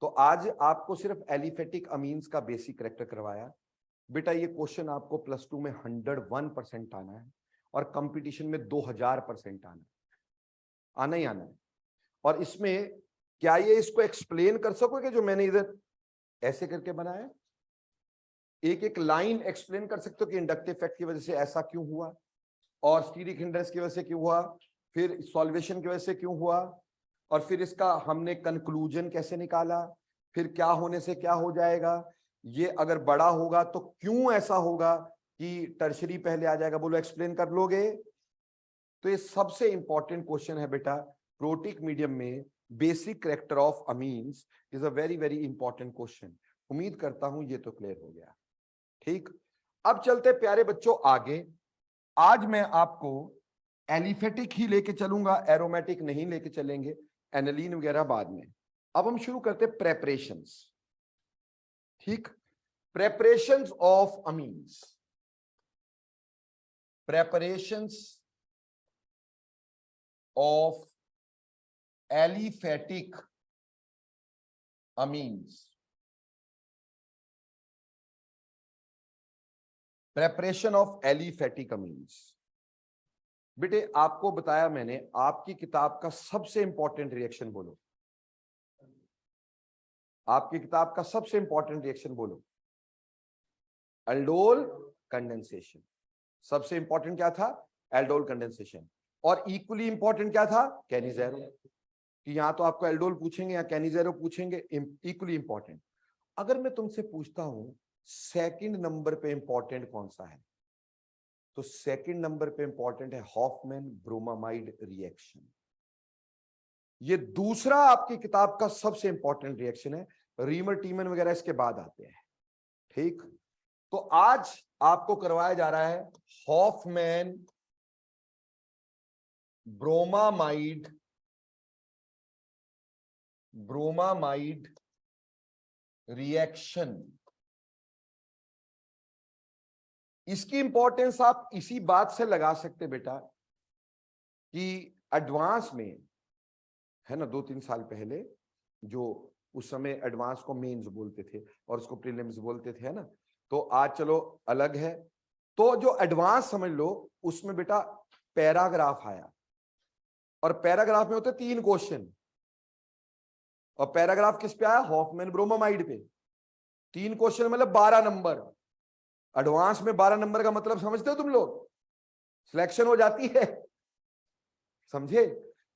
तो आज आपको सिर्फ एलिफेटिक अमीन्स का बेसिक कैरेक्टर करवाया। बेटा ये क्वेश्चन आपको +2 में 101% आना है, और कंपटीशन में 2000% आना ही आना है। और इसमें क्या ये इसको एक्सप्लेन कर सकोगे जो मैंने इधर ऐसे करके बनाया? एक एक लाइन एक्सप्लेन कर सकते हो कि इंडक्टिव इफेक्ट की वजह से ऐसा क्यों हुआ, और स्टीरिक हिंड्रेंस की वजह से क्यों हुआ, फिर सॉल्वेशन की वजह से क्यों हुआ, और फिर इसका हमने कंक्लूजन कैसे निकाला, फिर क्या होने से क्या हो जाएगा, ये अगर बड़ा होगा तो क्यों ऐसा होगा कि टर्शरी पहले आ जाएगा? बोलो एक्सप्लेन कर लोगे? तो ये सबसे इंपॉर्टेंट क्वेश्चन है बेटा प्रोटिक मीडियम में। Basic character of amines is a very very important question. उम्मीद करता हूं ये तो क्लियर हो गया, ठीक। अब चलते प्यारे बच्चों आगे। आज मैं आपको एलिफेटिक ही लेके चलूंगा, एरोमेटिक नहीं लेके चलेंगे, एनिलीन वगैरह बाद में। अब हम शुरू करते प्रेपरेशंस। ठीक, preparations of amines, preparations of aliphatic amines, preparation of aliphatic amines। बेटे आपको बताया मैंने, आपकी किताब का सबसे इंपॉर्टेंट रिएक्शन बोलो, आपकी किताब का सबसे इंपॉर्टेंट रिएक्शन बोलो, एल्डोल कंडेंसेशन। सबसे इंपॉर्टेंट क्या था? Aldol condensation. और इक्वली इंपॉर्टेंट क्या था? कैनिजेरो। कि यहां तो आपको एल्डोल पूछेंगे या कैनिजेरो पूछेंगे, इक्वली इंपॉर्टेंट। अगर मैं तुमसे पूछता हूं सेकंड नंबर पे इंपॉर्टेंट कौन सा है, तो सेकंड नंबर पे इंपॉर्टेंट है हॉफमैन ब्रोमामाइड रिएक्शन। ये दूसरा आपकी किताब का सबसे इंपॉर्टेंट रिएक्शन है, रीमर टीमन वगैरह इसके बाद आते हैं। ठीक, तो आज आपको करवाया जा रहा है हॉफमैन ब्रोमामाइड रिएक्शन। इसकी इंपॉर्टेंस आप इसी बात से लगा सकते बेटा कि एडवांस में है ना, 2-3 साल पहले जो उस समय एडवांस को मेंस बोलते थे और उसको प्रीलिम्स बोलते थे, है ना, तो आज चलो अलग है। तो जो एडवांस समझ लो उसमें बेटा पैराग्राफ आया, और पैराग्राफ में होते 3 क्वेश्चन, और पैराग्राफ किस पे आया? हॉफमैन ब्रोमामाइड पे। 3 क्वेश्चन मतलब 12 नंबर। एडवांस में 12 नंबर का मतलब समझते हो तुम लोग? सिलेक्शन हो जाती है, समझे?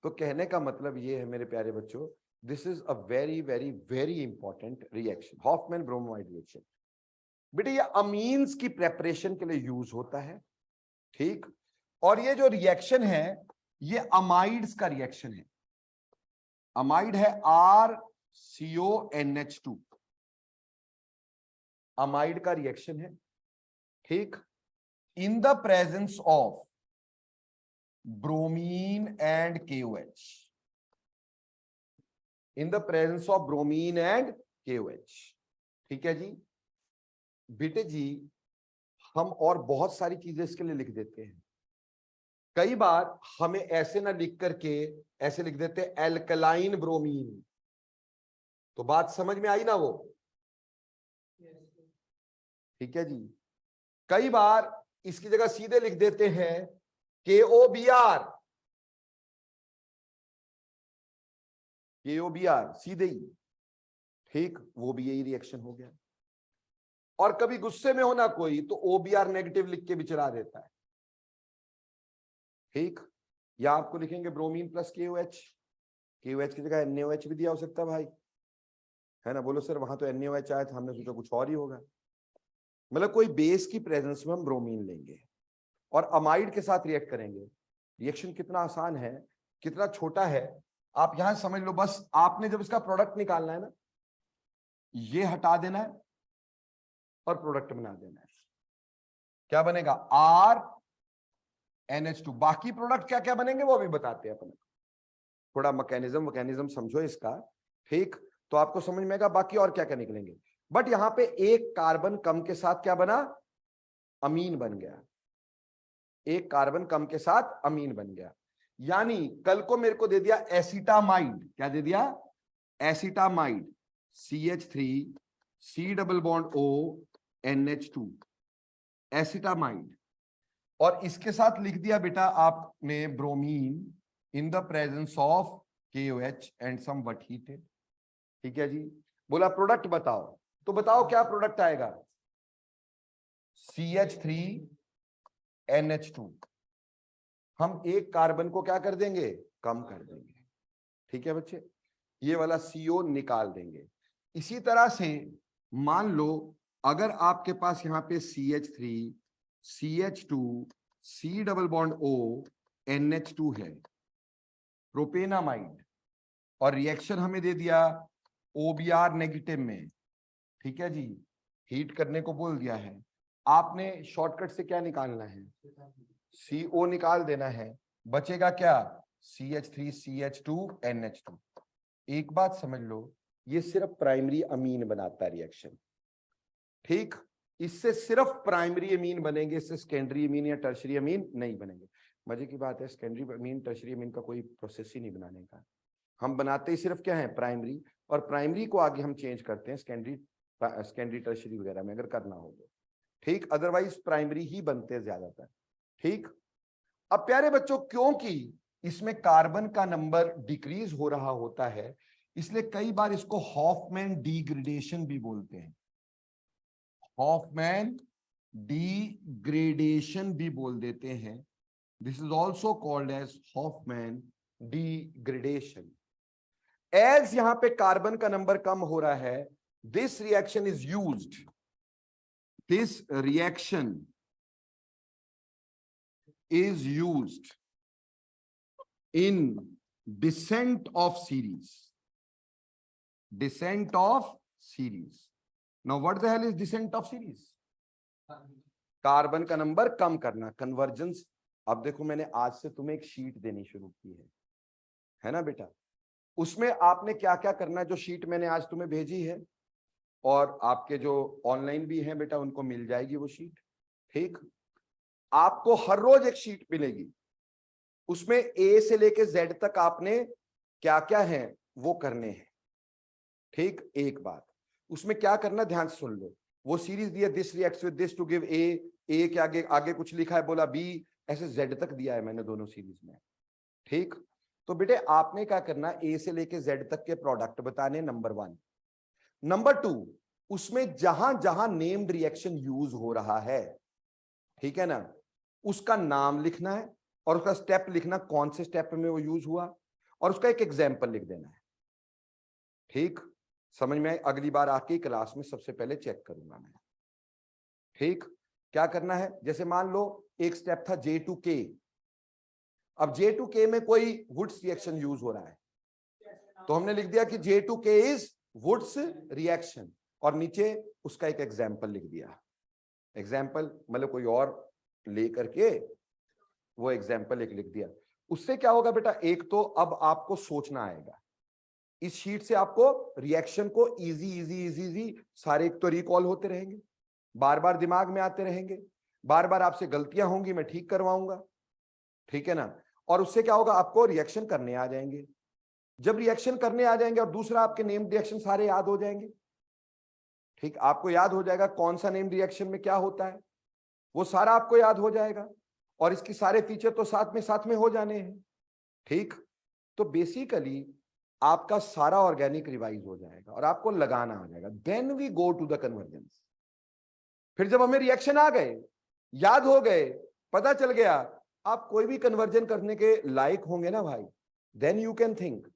तो कहने का मतलब ये है मेरे प्यारे बच्चों, this is a very very very important reaction, Hofmann bromamide reaction. बेटे ये अमीन्स की प्रेपरेशन के लिए यूज होता है। ठीक, और ये जो रिएक्शन है ये अमाइड्स का रिएक्शन है। अमाइड है RCONH2, अमाइड का रिएक्शन है। ठीक, इन the presence of bromine and KOH, in the presence of bromine and KOH। ठीक है जी बेटे जी, हम और बहुत सारी चीजें इसके लिए लिख देते हैं। कई बार हमें ऐसे ना लिख करके ऐसे लिख देते हैं एल्कलाइन ब्रोमीन, तो बात समझ में आई ना वो? ठीक है जी। कई बार इसकी जगह सीधे लिख देते हैं KOBr, सीधे ही। ठीक, वो भी यही रिएक्शन हो गया। और कभी गुस्से में होना कोई तो OBr नेगेटिव लिख के भी चला देता है। ठीक, या आपको लिखेंगे ब्रोमीन प्लस KOH, KOH की जगह NaOH भी दिया हो सकता है भाई, है ना? बोलो सर वहां तो NaOH आया था, हमने सोचा कुछ और ही होगा। मतलब कोई बेस की प्रेजेंस में हम ब्रोमीन लेंगे और अमाइड के साथ रिएक्ट करेंगे। रिएक्शन कितना आसान है, कितना छोटा है, आप यहां समझ लो। बस आपने जब इसका प्रोडक्ट निकालना है ना, ये हटा देना है और प्रोडक्ट बना देना है। क्या बनेगा? RNH2। बाकी प्रोडक्ट क्या क्या बनेंगे वो भी बताते हैं अपन, थोड़ा मैकेनिज्म समझो इसका। ठीक, तो आपको समझ में आएगा बाकी और क्या क्या निकलेंगे। बट यहां पे एक कार्बन कम के साथ क्या बना? अमीन बन गया। एक कार्बन कम के साथ अमीन बन गया। यानी कल को मेरे को दे दिया एसिटामाइड, क्या दे दिया? Acetamide, CH3 double bond O NH2, acetamide. और इसके साथ लिख दिया बेटा आपने bromine in the presence of KOH and somewhat heated. ठीक है जी, बोला प्रोडक्ट बताओ, तो बताओ क्या प्रोडक्ट आएगा? CH3NH2। हम एक कार्बन को क्या कर देंगे? कम कर देंगे। ठीक है बच्चे, ये वाला CO निकाल देंगे। इसी तरह से मान लो अगर आपके पास यहां पे CH3 CH2 C double bond O NH2 है, प्रोपेनामाइड, और रिएक्शन हमें दे दिया OBr नेगेटिव में। ठीक है जी, हीट करने को बोल दिया है। आपने शॉर्टकट से क्या निकालना है? CO निकाल देना है, बचेगा क्या? CH3 CH2 NH2। एक बात समझ लो, ये सिर्फ प्राइमरी अमीन बनाता है रिएक्शन, ठीक। इससे सिर्फ प्राइमरी अमीन बनेंगे, इससे सेकेंडरी अमीन या टर्शरी अमीन नहीं बनेंगे। मजे की बात है, सेकेंडरी अमीन टर्शरी अमीन का कोई प्रोसेस ही नहीं बनाने का, हम बनाते ही सिर्फ क्या है, प्राइमरी, और प्राइमरी को आगे हम चेंज करते हैं सेकेंडरी टर्शरी वगैरह में अगर करना हो तो, ठीक। अदरवाइज प्राइमरी ही बनते हैं ज्यादातर, ठीक। अब प्यारे बच्चों, क्योंकि इसमें कार्बन का नंबर डिक्रीज हो रहा होता है, इसलिए कई बार इसको हॉफमैन डिग्रेडेशन भी बोलते हैं, हॉफमैन डिग्रेडेशन भी बोल देते हैं। This is also called as Hofmann degradation. As यहां पे कार्बन का नंबर कम हो रहा है, this reaction is used, this reaction is used in descent of series. Descent of series. Now what the hell is descent of series? Carbon का नंबर कम करना, कन्वर्जेंस। अब देखो, मैंने आज से तुम्हें एक शीट देनी शुरू की है ना बेटा, उसमें आपने क्या क्या करना है, जो शीट मैंने आज तुम्हें भेजी है, और आपके जो ऑनलाइन भी हैं बेटा उनको मिल जाएगी वो शीट, ठीक। आपको हर रोज एक शीट मिलेगी, उसमें ए से लेके जेड तक आपने क्या क्या है वो करने हैं, ठीक। एक बात, उसमें क्या करना ध्यान से सुन लो, वो सीरीज दिया, this reacts with this to give a के आगे आगे कुछ लिखा है, बोला बी, ऐसे जेड तक दिया है मैंने दोनों सीरीज में, ठीक। तो बेटे आपने क्या करना, ए से लेके जेड तक के प्रोडक्ट बताने, नंबर 1। नंबर 2, उसमें जहां जहां नेम्ड रिएक्शन यूज हो रहा है, ठीक है ना, उसका नाम लिखना है और उसका स्टेप लिखना, कौन से स्टेप में वो यूज हुआ, और उसका एक एग्जाम्पल लिख देना है, ठीक। समझ में आए? अगली बार आके क्लास में सबसे पहले चेक करूंगा मैं, ठीक। क्या करना है, जैसे मान लो एक स्टेप था J2K, अब J2K में कोई वुड्स रिएक्शन यूज हो रहा है, तो हमने लिख दिया कि J2K इज वुड्स रिएक्शन, और नीचे उसका एक एग्जाम्पल लिख दिया। एग्जाम्पल मतलब कोई और ले करके वो एग्जाम्पल एक लिख दिया। उससे क्या होगा बेटा, एक तो अब आपको सोचना आएगा, इस शीट से आपको रिएक्शन को इजी इजी इजी इजी सारे एक तो रिकॉल होते रहेंगे, बार बार दिमाग में आते रहेंगे, बार बार आपसे गलतियां होंगी, मैं ठीक करवाऊंगा, ठीक है ना। और उससे क्या होगा, आपको रिएक्शन करने आ जाएंगे, जब रिएक्शन करने आ जाएंगे और दूसरा आपके नेम्ड रिएक्शन सारे याद हो जाएंगे, ठीक। आपको याद हो जाएगा कौन सा नेम्ड रिएक्शन में क्या होता है, वो सारा आपको याद हो जाएगा, और इसकी सारे फीचर तो साथ में हो जाने हैं, ठीक। तो बेसिकली आपका सारा ऑर्गेनिक रिवाइज हो जाएगा और आपको लगाना आ जाएगा। Then we go to the conversion. फिर जब हमें रिएक्शन आ गए, याद हो गए, पता चल गया, आप कोई भी कन्वर्जन करने के लायक होंगे ना भाई, देन यू कैन थिंक।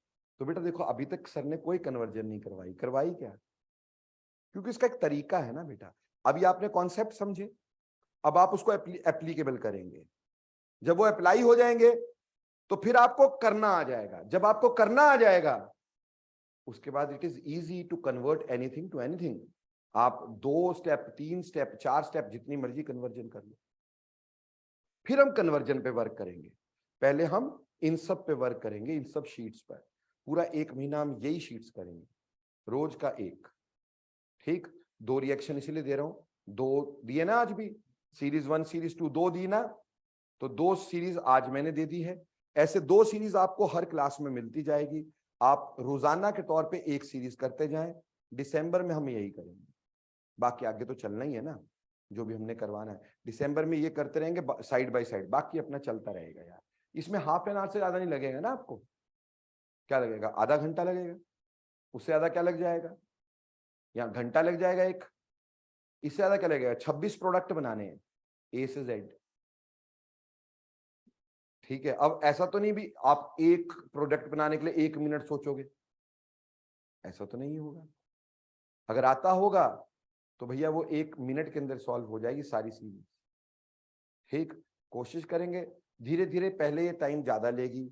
तो बेटा देखो, अभी तक सर ने कोई कन्वर्जन नहीं करवाई क्या, क्योंकि इसका एक तरीका है ना बेटा। अभी आपने कॉन्सेप्ट समझे, अब आप उसको एप्लीकेबल करेंगे, जब वो अप्लाई हो जाएंगे तो फिर आपको करना आ जाएगा, जब आपको करना आ जाएगा उसके बाद it is easy to convert anything to anything. आप 2 स्टेप 3 स्टेप 4 स्टेप जितनी मर्जी कन्वर्जन कर लो। फिर हम कन्वर्जन पे वर्क करेंगे, पहले हम इन सब पे वर्क करेंगे, इन सब शीट्स पर पूरा 1 महीना हम यही शीट्स करेंगे, रोज का एक, ठीक। 2 रिएक्शन इसीलिए दे रहा हूं, 2 दिए ना आज भी, सीरीज 1 सीरीज 2 2 दी ना, तो 2 सीरीज आज मैंने दे दी है। ऐसे 2 सीरीज आपको हर क्लास में मिलती जाएगी, आप रोजाना के तौर पे एक सीरीज करते जाएं। दिसंबर में हम यही करेंगे, बाकी आगे तो चलना ही है ना, जो भी हमने करवाना है दिसंबर में ये करते रहेंगे साइड बाय साइड, बाकी अपना चलता रहेगा यार। इसमें हाफ एन आवर से ज्यादा नहीं लगेगा ना आपको, क्या लगेगा, आधा घंटा लगेगा, उससे ज्यादा क्या लग जाएगा, या घंटा लग जाएगा एक, इससे ज्यादा क्या लगेगा। 26 प्रोडक्ट बनाने हैं ए से जेड, ठीक है। अब ऐसा तो नहीं भी आप एक प्रोडक्ट बनाने के लिए 1 मिनट सोचोगे, ऐसा तो नहीं होगा। अगर आता होगा तो भैया वो 1 मिनट के अंदर सॉल्व हो जाएगी सारी सीरीज, ठीक। कोशिश करेंगे धीरे धीरे, पहले ये टाइम ज्यादा लेगी,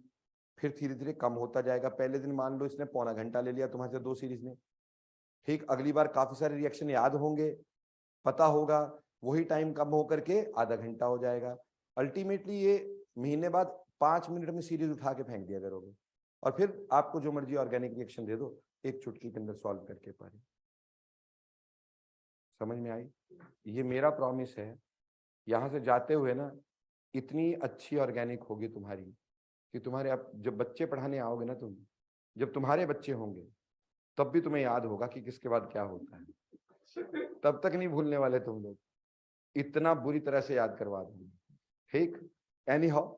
फिर धीरे धीरे कम होता जाएगा। पहले दिन मान लो इसने पौना घंटा ले लिया तुम्हारे से 2 सीरीज ने, ठीक। अगली बार काफी सारे रिएक्शन याद होंगे, पता होगा, वही टाइम कम होकर के आधा घंटा हो जाएगा। अल्टीमेटली ये महीने बाद 5 मिनट में सीरीज उठा के फेंक दिया करोगे, और फिर आपको जो मर्जी ऑर्गेनिक रिएक्शन दे दो, एक चुटकी के अंदर सॉल्व करके पारे। समझ में आई? ये मेरा प्रॉमिस है, यहां से जाते हुए ना इतनी अच्छी ऑर्गेनिक होगी तुम्हारी कि तुम्हारे आप जब बच्चे पढ़ाने आओगे ना, तुम जब तुम्हारे बच्चे होंगे तब भी तुम्हें याद होगा कि किसके बाद क्या होता है। तब तक नहीं भूलने वाले तुम लोग, इतना बुरी तरह से याद करवा दूंगी। ठीक, एनी हाउ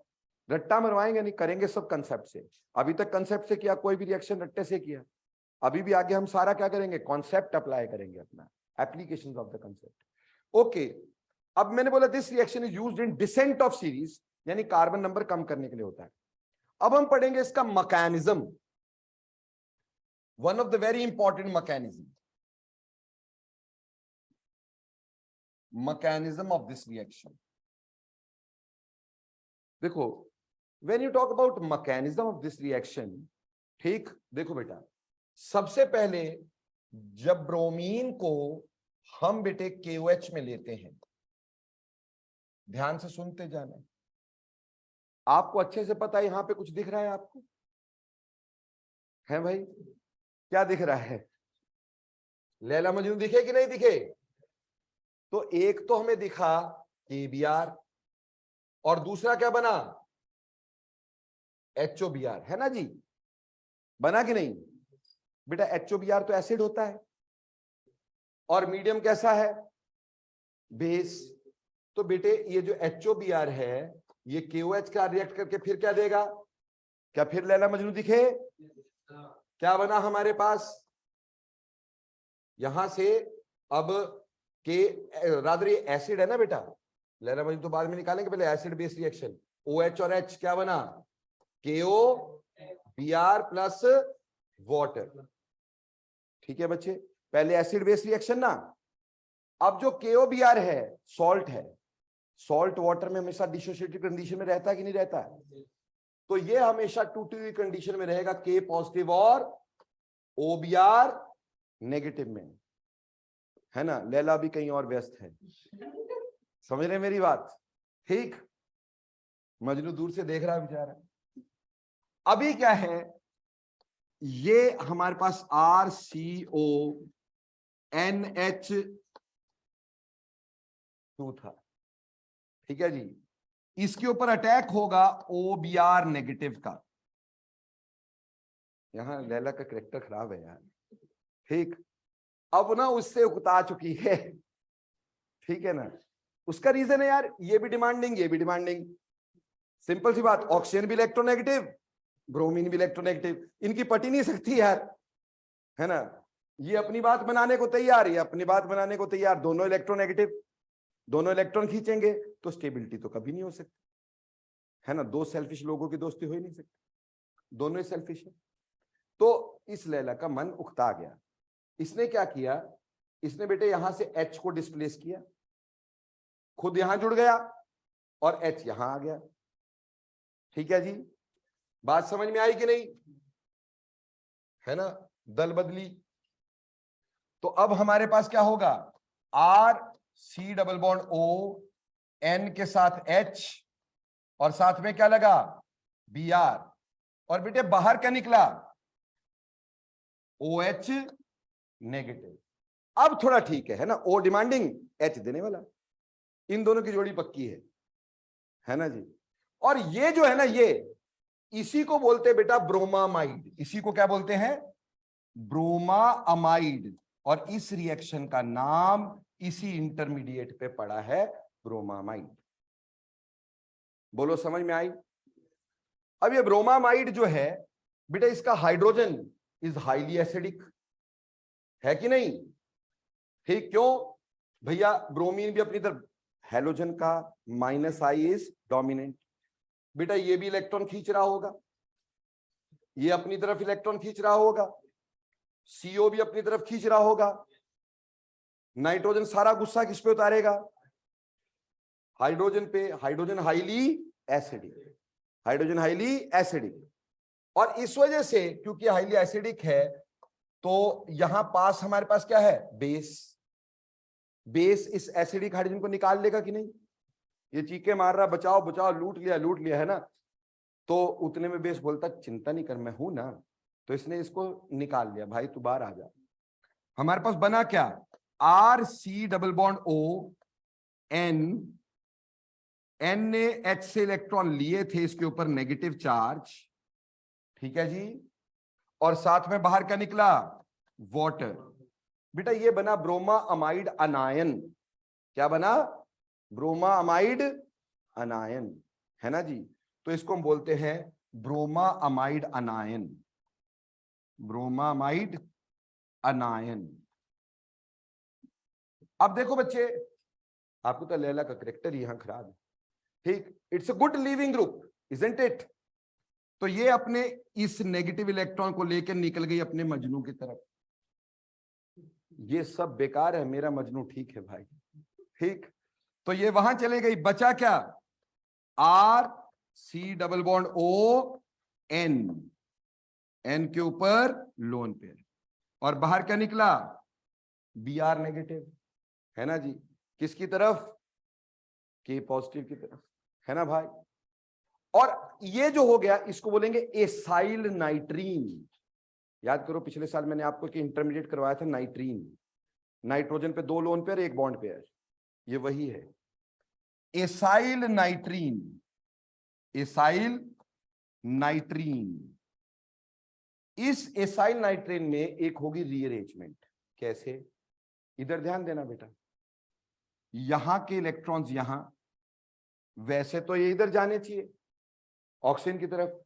रट्टा मरवाएंगे नहीं, करेंगे सब कंसेप्ट से। अभी तक कंसेप्ट से किया, कोई भी रिएक्शन रट्टे से किया। अभी भी आगे हम सारा क्या करेंगे, कॉन्सेप्ट अप्लाई करेंगे, अपना applications of the concept. Okay, अब मैंने बोला this reaction is used in descent of series, यानी कार्बन नंबर कम करने के लिए होता है। अब हम पढ़ेंगे इसका mechanism, one of the very important mechanism of this reaction. देखो, when you talk about mechanism of this reaction, ठीक, देखो बेटा, सबसे पहले जब ब्रोमीन को हम बेटे KOH में लेते हैं, ध्यान से सुनते जाना, आपको अच्छे से पता है यहां पे कुछ दिख रहा है आपको, है भाई? क्या दिख रहा है? लैला मजनू दिखे कि नहीं दिखे? तो एक तो हमें दिखा KBr और दूसरा क्या बना, HOBr, है ना जी? बना कि नहीं बेटा? HOBr तो एसिड होता है और मीडियम कैसा है, बेस। तो बेटे ये जो HOBr है ये KOH का रिएक्ट करके फिर क्या देगा? क्या फिर लैला मजनू दिखे? क्या बना हमारे पास यहां से? अब रादर ये एसिड है ना बेटा, लैला मजनू तो बाद में निकालेंगे, पहले एसिड बेस रिएक्शन, OH और H क्या बना, KOBr प्लस वाटर। ठीक है बच्चे, पहले एसिड बेस रिएक्शन ना। अब जो KOBr है सॉल्ट है, सॉल्ट वाटर में हमेशा डिसोसिएटिव कंडीशन में रहता है कि नहीं रहता है? तो ये हमेशा टूटी हुई कंडीशन में रहेगा, K पॉजिटिव और OBr नेगेटिव में, है ना? लैला भी कहीं और व्यस्त है, समझ रहे मेरी बात? ठीक, मजनू दूर से देख रहा है बेचारा। अभी क्या है, ये हमारे पास RCONH2 था, ठीक है जी। इसके ऊपर अटैक होगा OBr नेगेटिव का। यहां लैला का करेक्टर खराब है यार, ठीक। अब ना उससे उकता चुकी है, ठीक है ना? उसका रीजन है यार, ये भी डिमांडिंग, ये भी डिमांडिंग। सिंपल सी बात, ऑक्सीजन भी इलेक्ट्रोनेगेटिव, ब्रोमीन भी इलेक्ट्रोनेगेटिव, इनकी पट ही नहीं सकती यार, है ना? ये अपनी बात बनाने को तैयार, ये अपनी बात बनाने को तैयार, दोनों इलेक्ट्रोनेगेटिव, दोनों इलेक्ट्रॉन खींचेंगे तो स्टेबिलिटी तो कभी नहीं हो सकती, है ना? दो सेल्फिश लोगों की दोस्ती हो ही नहीं सकती, दोनों ही सेल्फिश है। तो इस लैला का मन उकता गया, इसने क्या किया, इसने बेटे यहां से H को डिस्प्लेस किया, खुद यहां जुड़ गया और H यहां आ गया। ठीक है जी, बात समझ में आई कि नहीं? है ना? दल बदली। तो अब हमारे पास क्या होगा, RC double bond O, N के साथ H और साथ में क्या लगा, Br, और बेटे बाहर क्या निकला, OH नेगेटिव। अब थोड़ा ठीक है ना? O डिमांडिंग, H देने वाला, इन दोनों की जोड़ी पक्की है ना जी? और ये जो है ना, ये इसी को बोलते हैं बेटा ब्रोमामाइड। इसी को क्या बोलते हैं, ब्रोमामाइड। और इस रिएक्शन का नाम इसी इंटरमीडिएट पे पड़ा है, ब्रोमामाइड। बोलो समझ में आई? अब ये ब्रोमामाइड जो है बेटा, इसका हाइड्रोजन इज हाईली एसिडिक, है कि नहीं? ठीक, क्यों भैया? ब्रोमीन भी अपनी तरफ, हैलोजन का -I इज डोमिनेंट। बेटा ये भी इलेक्ट्रॉन खींच रहा होगा, ये अपनी तरफ इलेक्ट्रॉन खींच रहा होगा, CO भी अपनी तरफ खींच रहा होगा। नाइट्रोजन सारा गुस्सा किस पे उतारेगा, हाइड्रोजन पे। Hydrogen highly acidic, hydrogen highly acidic. और इस वजह से क्योंकि हाईली एसिडिक है, तो यहां पास हमारे पास क्या है, बेस। बेस इस एसिडिक हाइड्रोजन को निकाल लेगा कि नहीं? ये चीखे मार रहा, बचाओ बचाओ, लूट लिया, है ना? तो उतने में बेस बोलता चिंता नहीं कर, मैं हूं ना। तो इसने इसको निकाल लिया, भाई तू बाहर आ जा। हमारे पास बना क्या, R C double bond O N, N ने एच से इलेक्ट्रॉन लिए थे, इसके ऊपर नेगेटिव चार्ज, ठीक है जी, और साथ में बाहर क्या निकला, वाटर। बेटा ये बना ब्रोमा अमाइड अनायन, क्या बना, ब्रोमा अमाइड अनायन, है ना जी। तो इसको हम बोलते हैं ब्रोमा अमाइड अनायन, ब्रोमा अमाइड अनायन। अब देखो बच्चे, आपको तो लैला का करेक्टर यहां खराब है, ठीक, it's a good leaving group isn't it. तो ये अपने इस नेगेटिव इलेक्ट्रॉन को लेकर निकल गई अपने मजनू की तरफ। ये सब बेकार है, मेरा मजनू ठीक है भाई, ठीक। तो ये वहां चले गई, बचा क्या, R C double bond O N, N के ऊपर लोन पेयर, और बाहर क्या निकला, बी आर नेगेटिव, है ना जी, किसकी तरफ, के पॉजिटिव की तरफ, है ना भाई। और ये जो हो गया इसको बोलेंगे एसाइल नाइट्रीन। याद करो पिछले साल मैंने आपको कि इंटरमीडिएट करवाया था नाइट्रीन, नाइट्रोजन पे 2 लोन पेयर 1 बॉन्ड पेयर, ये वही है एसाइल नाइट्रीन, एसाइल नाइट्रीन। इस एसाइल नाइट्रीन में एक होगी रीअरेंजमेंट, कैसे, इधर ध्यान देना बेटा, यहां के इलेक्ट्रॉन्स यहां, वैसे तो ये इधर जाने चाहिए ऑक्सीजन की तरफ,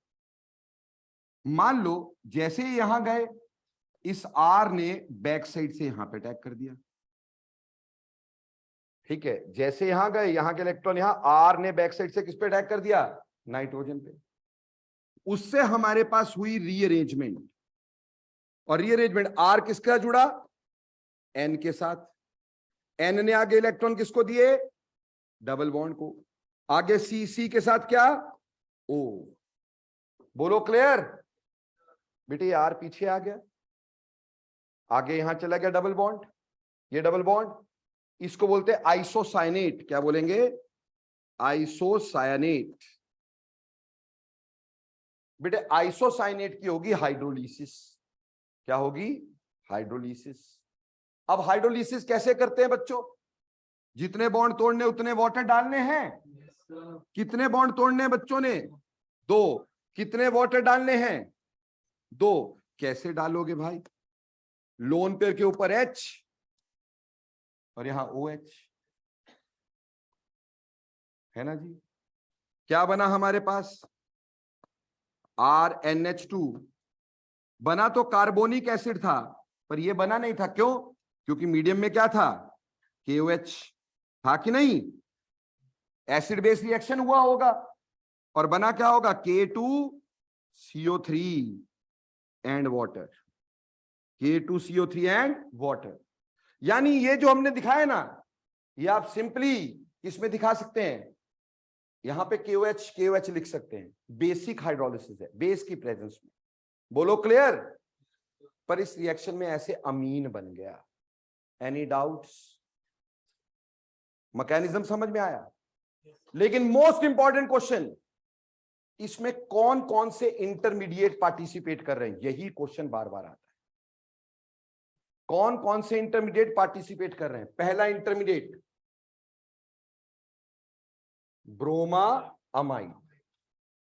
मान लो जैसे ही यहां गए, इस आर ने बैक साइड से यहां पे अटैक कर दिया, ठीक है, जैसे यहां गए यहां के इलेक्ट्रॉन यहां, आर ने बैक साइड से किस पे अटैक कर दिया, नाइट्रोजन पे, उससे हमारे पास हुई रीअरेंजमेंट। और रीअरेंजमेंट आर किसका जुड़ा, एन के साथ, एन ने आगे इलेक्ट्रॉन किसको दिए, डबल बॉन्ड को, आगे सी, सी के साथ क्या, ओ, बोलो क्लियर बेटे, आर पीछे आ गया, आगे यहां चला गया डबल बॉन्ड, ये डबल बॉन्ड, इसको बोलते हैं आइसोसाइनेट, क्या बोलेंगे, आइसोसाइनेट। बेटे आइसोसाइनेट की होगी हाइड्रोलिसिस, क्या होगी, हाइड्रोलिसिस। अब हाइड्रोलिसिस कैसे करते हैं बच्चों, जितने बॉन्ड तोड़ने उतने वाटर डालने हैं, कितने बॉन्ड तोड़ने हैं बच्चों ने, 2, कितने वाटर डालने हैं, 2, कैसे डालोगे भाई, लोन पेयर के ऊपर H और यहां OH, है ना जी। क्या बना हमारे पास, RNH2, बना तो कार्बोनिक एसिड था, पर यह बना नहीं था, क्यों, क्योंकि मीडियम में क्या था, KOH था कि नहीं, एसिड बेस रिएक्शन हुआ होगा, और बना क्या होगा, K2CO3 and water, K2CO3 and water. यानी ये जो हमने दिखाया ना, ये आप सिंपली किसमें दिखा सकते हैं, यहां पे KOH लिख सकते हैं, बेसिक हाइड्रोलिसिस है, बेस की प्रेजेंस में, बोलो क्लियर। पर इस रिएक्शन में ऐसे अमीन बन गया, एनी डाउट्स, मैकेनिज्म समझ में आया। लेकिन मोस्ट इंपॉर्टेंट क्वेश्चन, इसमें कौन कौन से इंटरमीडिएट पार्टिसिपेट कर रहे हैं, यही क्वेश्चन बार बार आता है, कौन कौन से इंटरमीडिएट पार्टिसिपेट कर रहे हैं। पहला इंटरमीडिएट ब्रोमा अमाइड,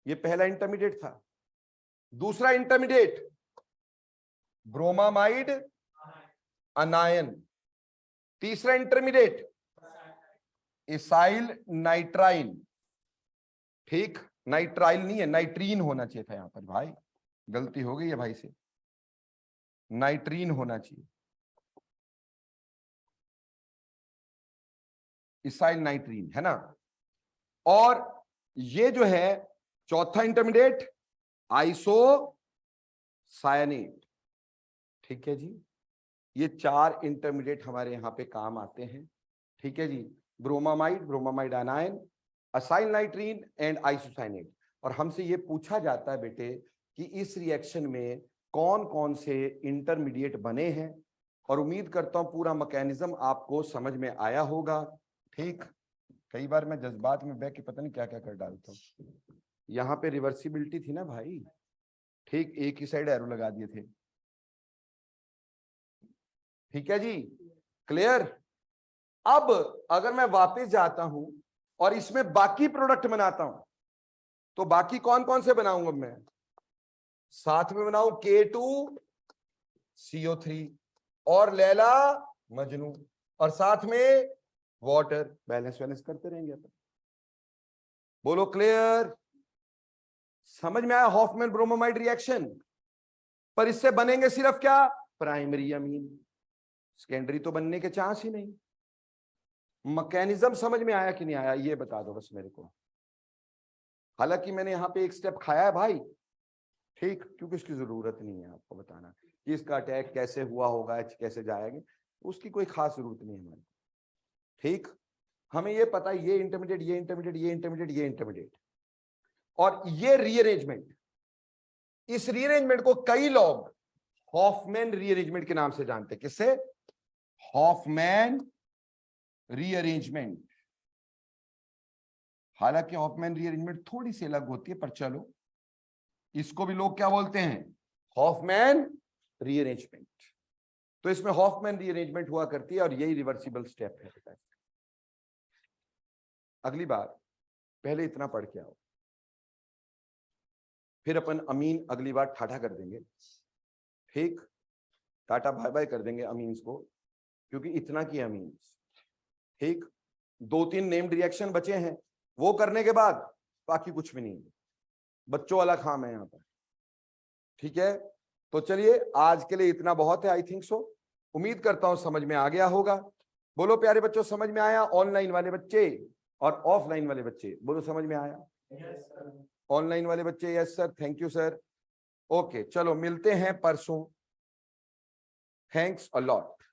ये पहला इंटरमीडिएट था। दूसरा इंटरमीडिएट ब्रोमामाइड अनायन। तीसरा इंटरमीडिएट इसाइल नाइट्राइन, ठीक, नाइट्राइल नहीं है, नाइट्रीन होना चाहिए था यहां पर भाई, गलती हो गई है भाई से, नाइट्रीन होना चाहिए, इसाइल नाइट्रीन, है ना। और ये जो है चौथा इंटरमीडिएट आइसोसायनेट, ठीक है जी। ये 4 इंटरमीडिएट हमारे यहां पे काम आते हैं, ठीक है जी, bromamide anion, acyl nitrene and isocyanate. और हमसे ये पूछा जाता है बेटे कि इस रिएक्शन में कौन कौन से इंटरमीडिएट बने हैं, और उम्मीद करता हूं पूरा मैकेनिज्म आपको समझ में आया होगा, ठीक। कई बार मैं जज्बात में बह के पता नहीं क्या क्या कर डालता हूं, यहां पे रिवर्सिबिलिटी थी ना भाई, ठीक, एक ही साइड एरो लगा दिए थे। ठीक है जी, क्लियर। अब अगर मैं वापस जाता हूं और इसमें बाकी प्रोडक्ट बनाता हूं, तो बाकी कौन कौन से बनाऊंगा मैं? साथ में बनाऊं K2CO3 और लैला मजनू, और साथ में वाटर, बैलेंस बैलेंस करते रहेंगे अपन। बोलो क्लियर, समझ में आया हॉफमैन ब्रोमोमाइड रिएक्शन? पर इससे बनेंगे सिर्फ क्या? प्राइमरी अमीन, सेकेंडरी तो बनने के चांस ही नहीं। मैकेनिज्म समझ में आया कि नहीं आया, ये बता दो बस मेरे को। हालांकि मैंने यहां पे एक स्टेप खाया है भाई, ठीक, क्योंकि इसकी जरूरत नहीं है आपको बताना कि इसका अटैक कैसे हुआ होगा, कैसे जाएंगे, उसकी कोई खास जरूरत नहीं है हमारे। ठीक, हमें ये पता है ये इंटरमीडिएट, ये इंटरमीडिएट, ये इंटरमीडिएट, ये इंटरमीडिएट, और ये रीअरेंजमेंट, इस रीअरेंजमेंट को कई लोग हॉफमैन रीअरेंजमेंट के नाम से जानते हैं। किससे? Hofmann rearrangement. हालांकि हॉफमैन रीअरेंजमेंट थोड़ी सी अलग होती है, पर चलो इसको भी लोग क्या बोलते हैं? Hofmann rearrangement. तो इसमें हॉफमैन रीअरेंजमेंट हुआ करती है और यही रिवर्सिबल स्टेप है। अगली बार पहले इतना पढ़ के आओ, फिर अपन अमीन अगली बार ठाठा कर देंगे। ठीक, टाटा बाय बाय कर देंगे अमीन्स को, क्योंकि इतना की अमीन्स। ठीक, 2-3 नेम्ड रिएक्शन बचे हैं, वो करने के बाद बाकी कुछ भी नहीं, बच्चों वाला काम है यहाँ पर। ठीक है, तो चलिए आज के लिए इतना बहुत है, आई थिंक सो। उम्मीद करता हूं समझ में आ गया होगा। बोलो प्यारे बच्चों, समझ में आया? ऑनलाइन वाले बच्चे और ऑफलाइन वाले बच्चे बोलो, समझ में आया? ऑनलाइन वाले बच्चे yes sir, thank you sir. Okay, चलो मिलते हैं परसों। Thanks a lot.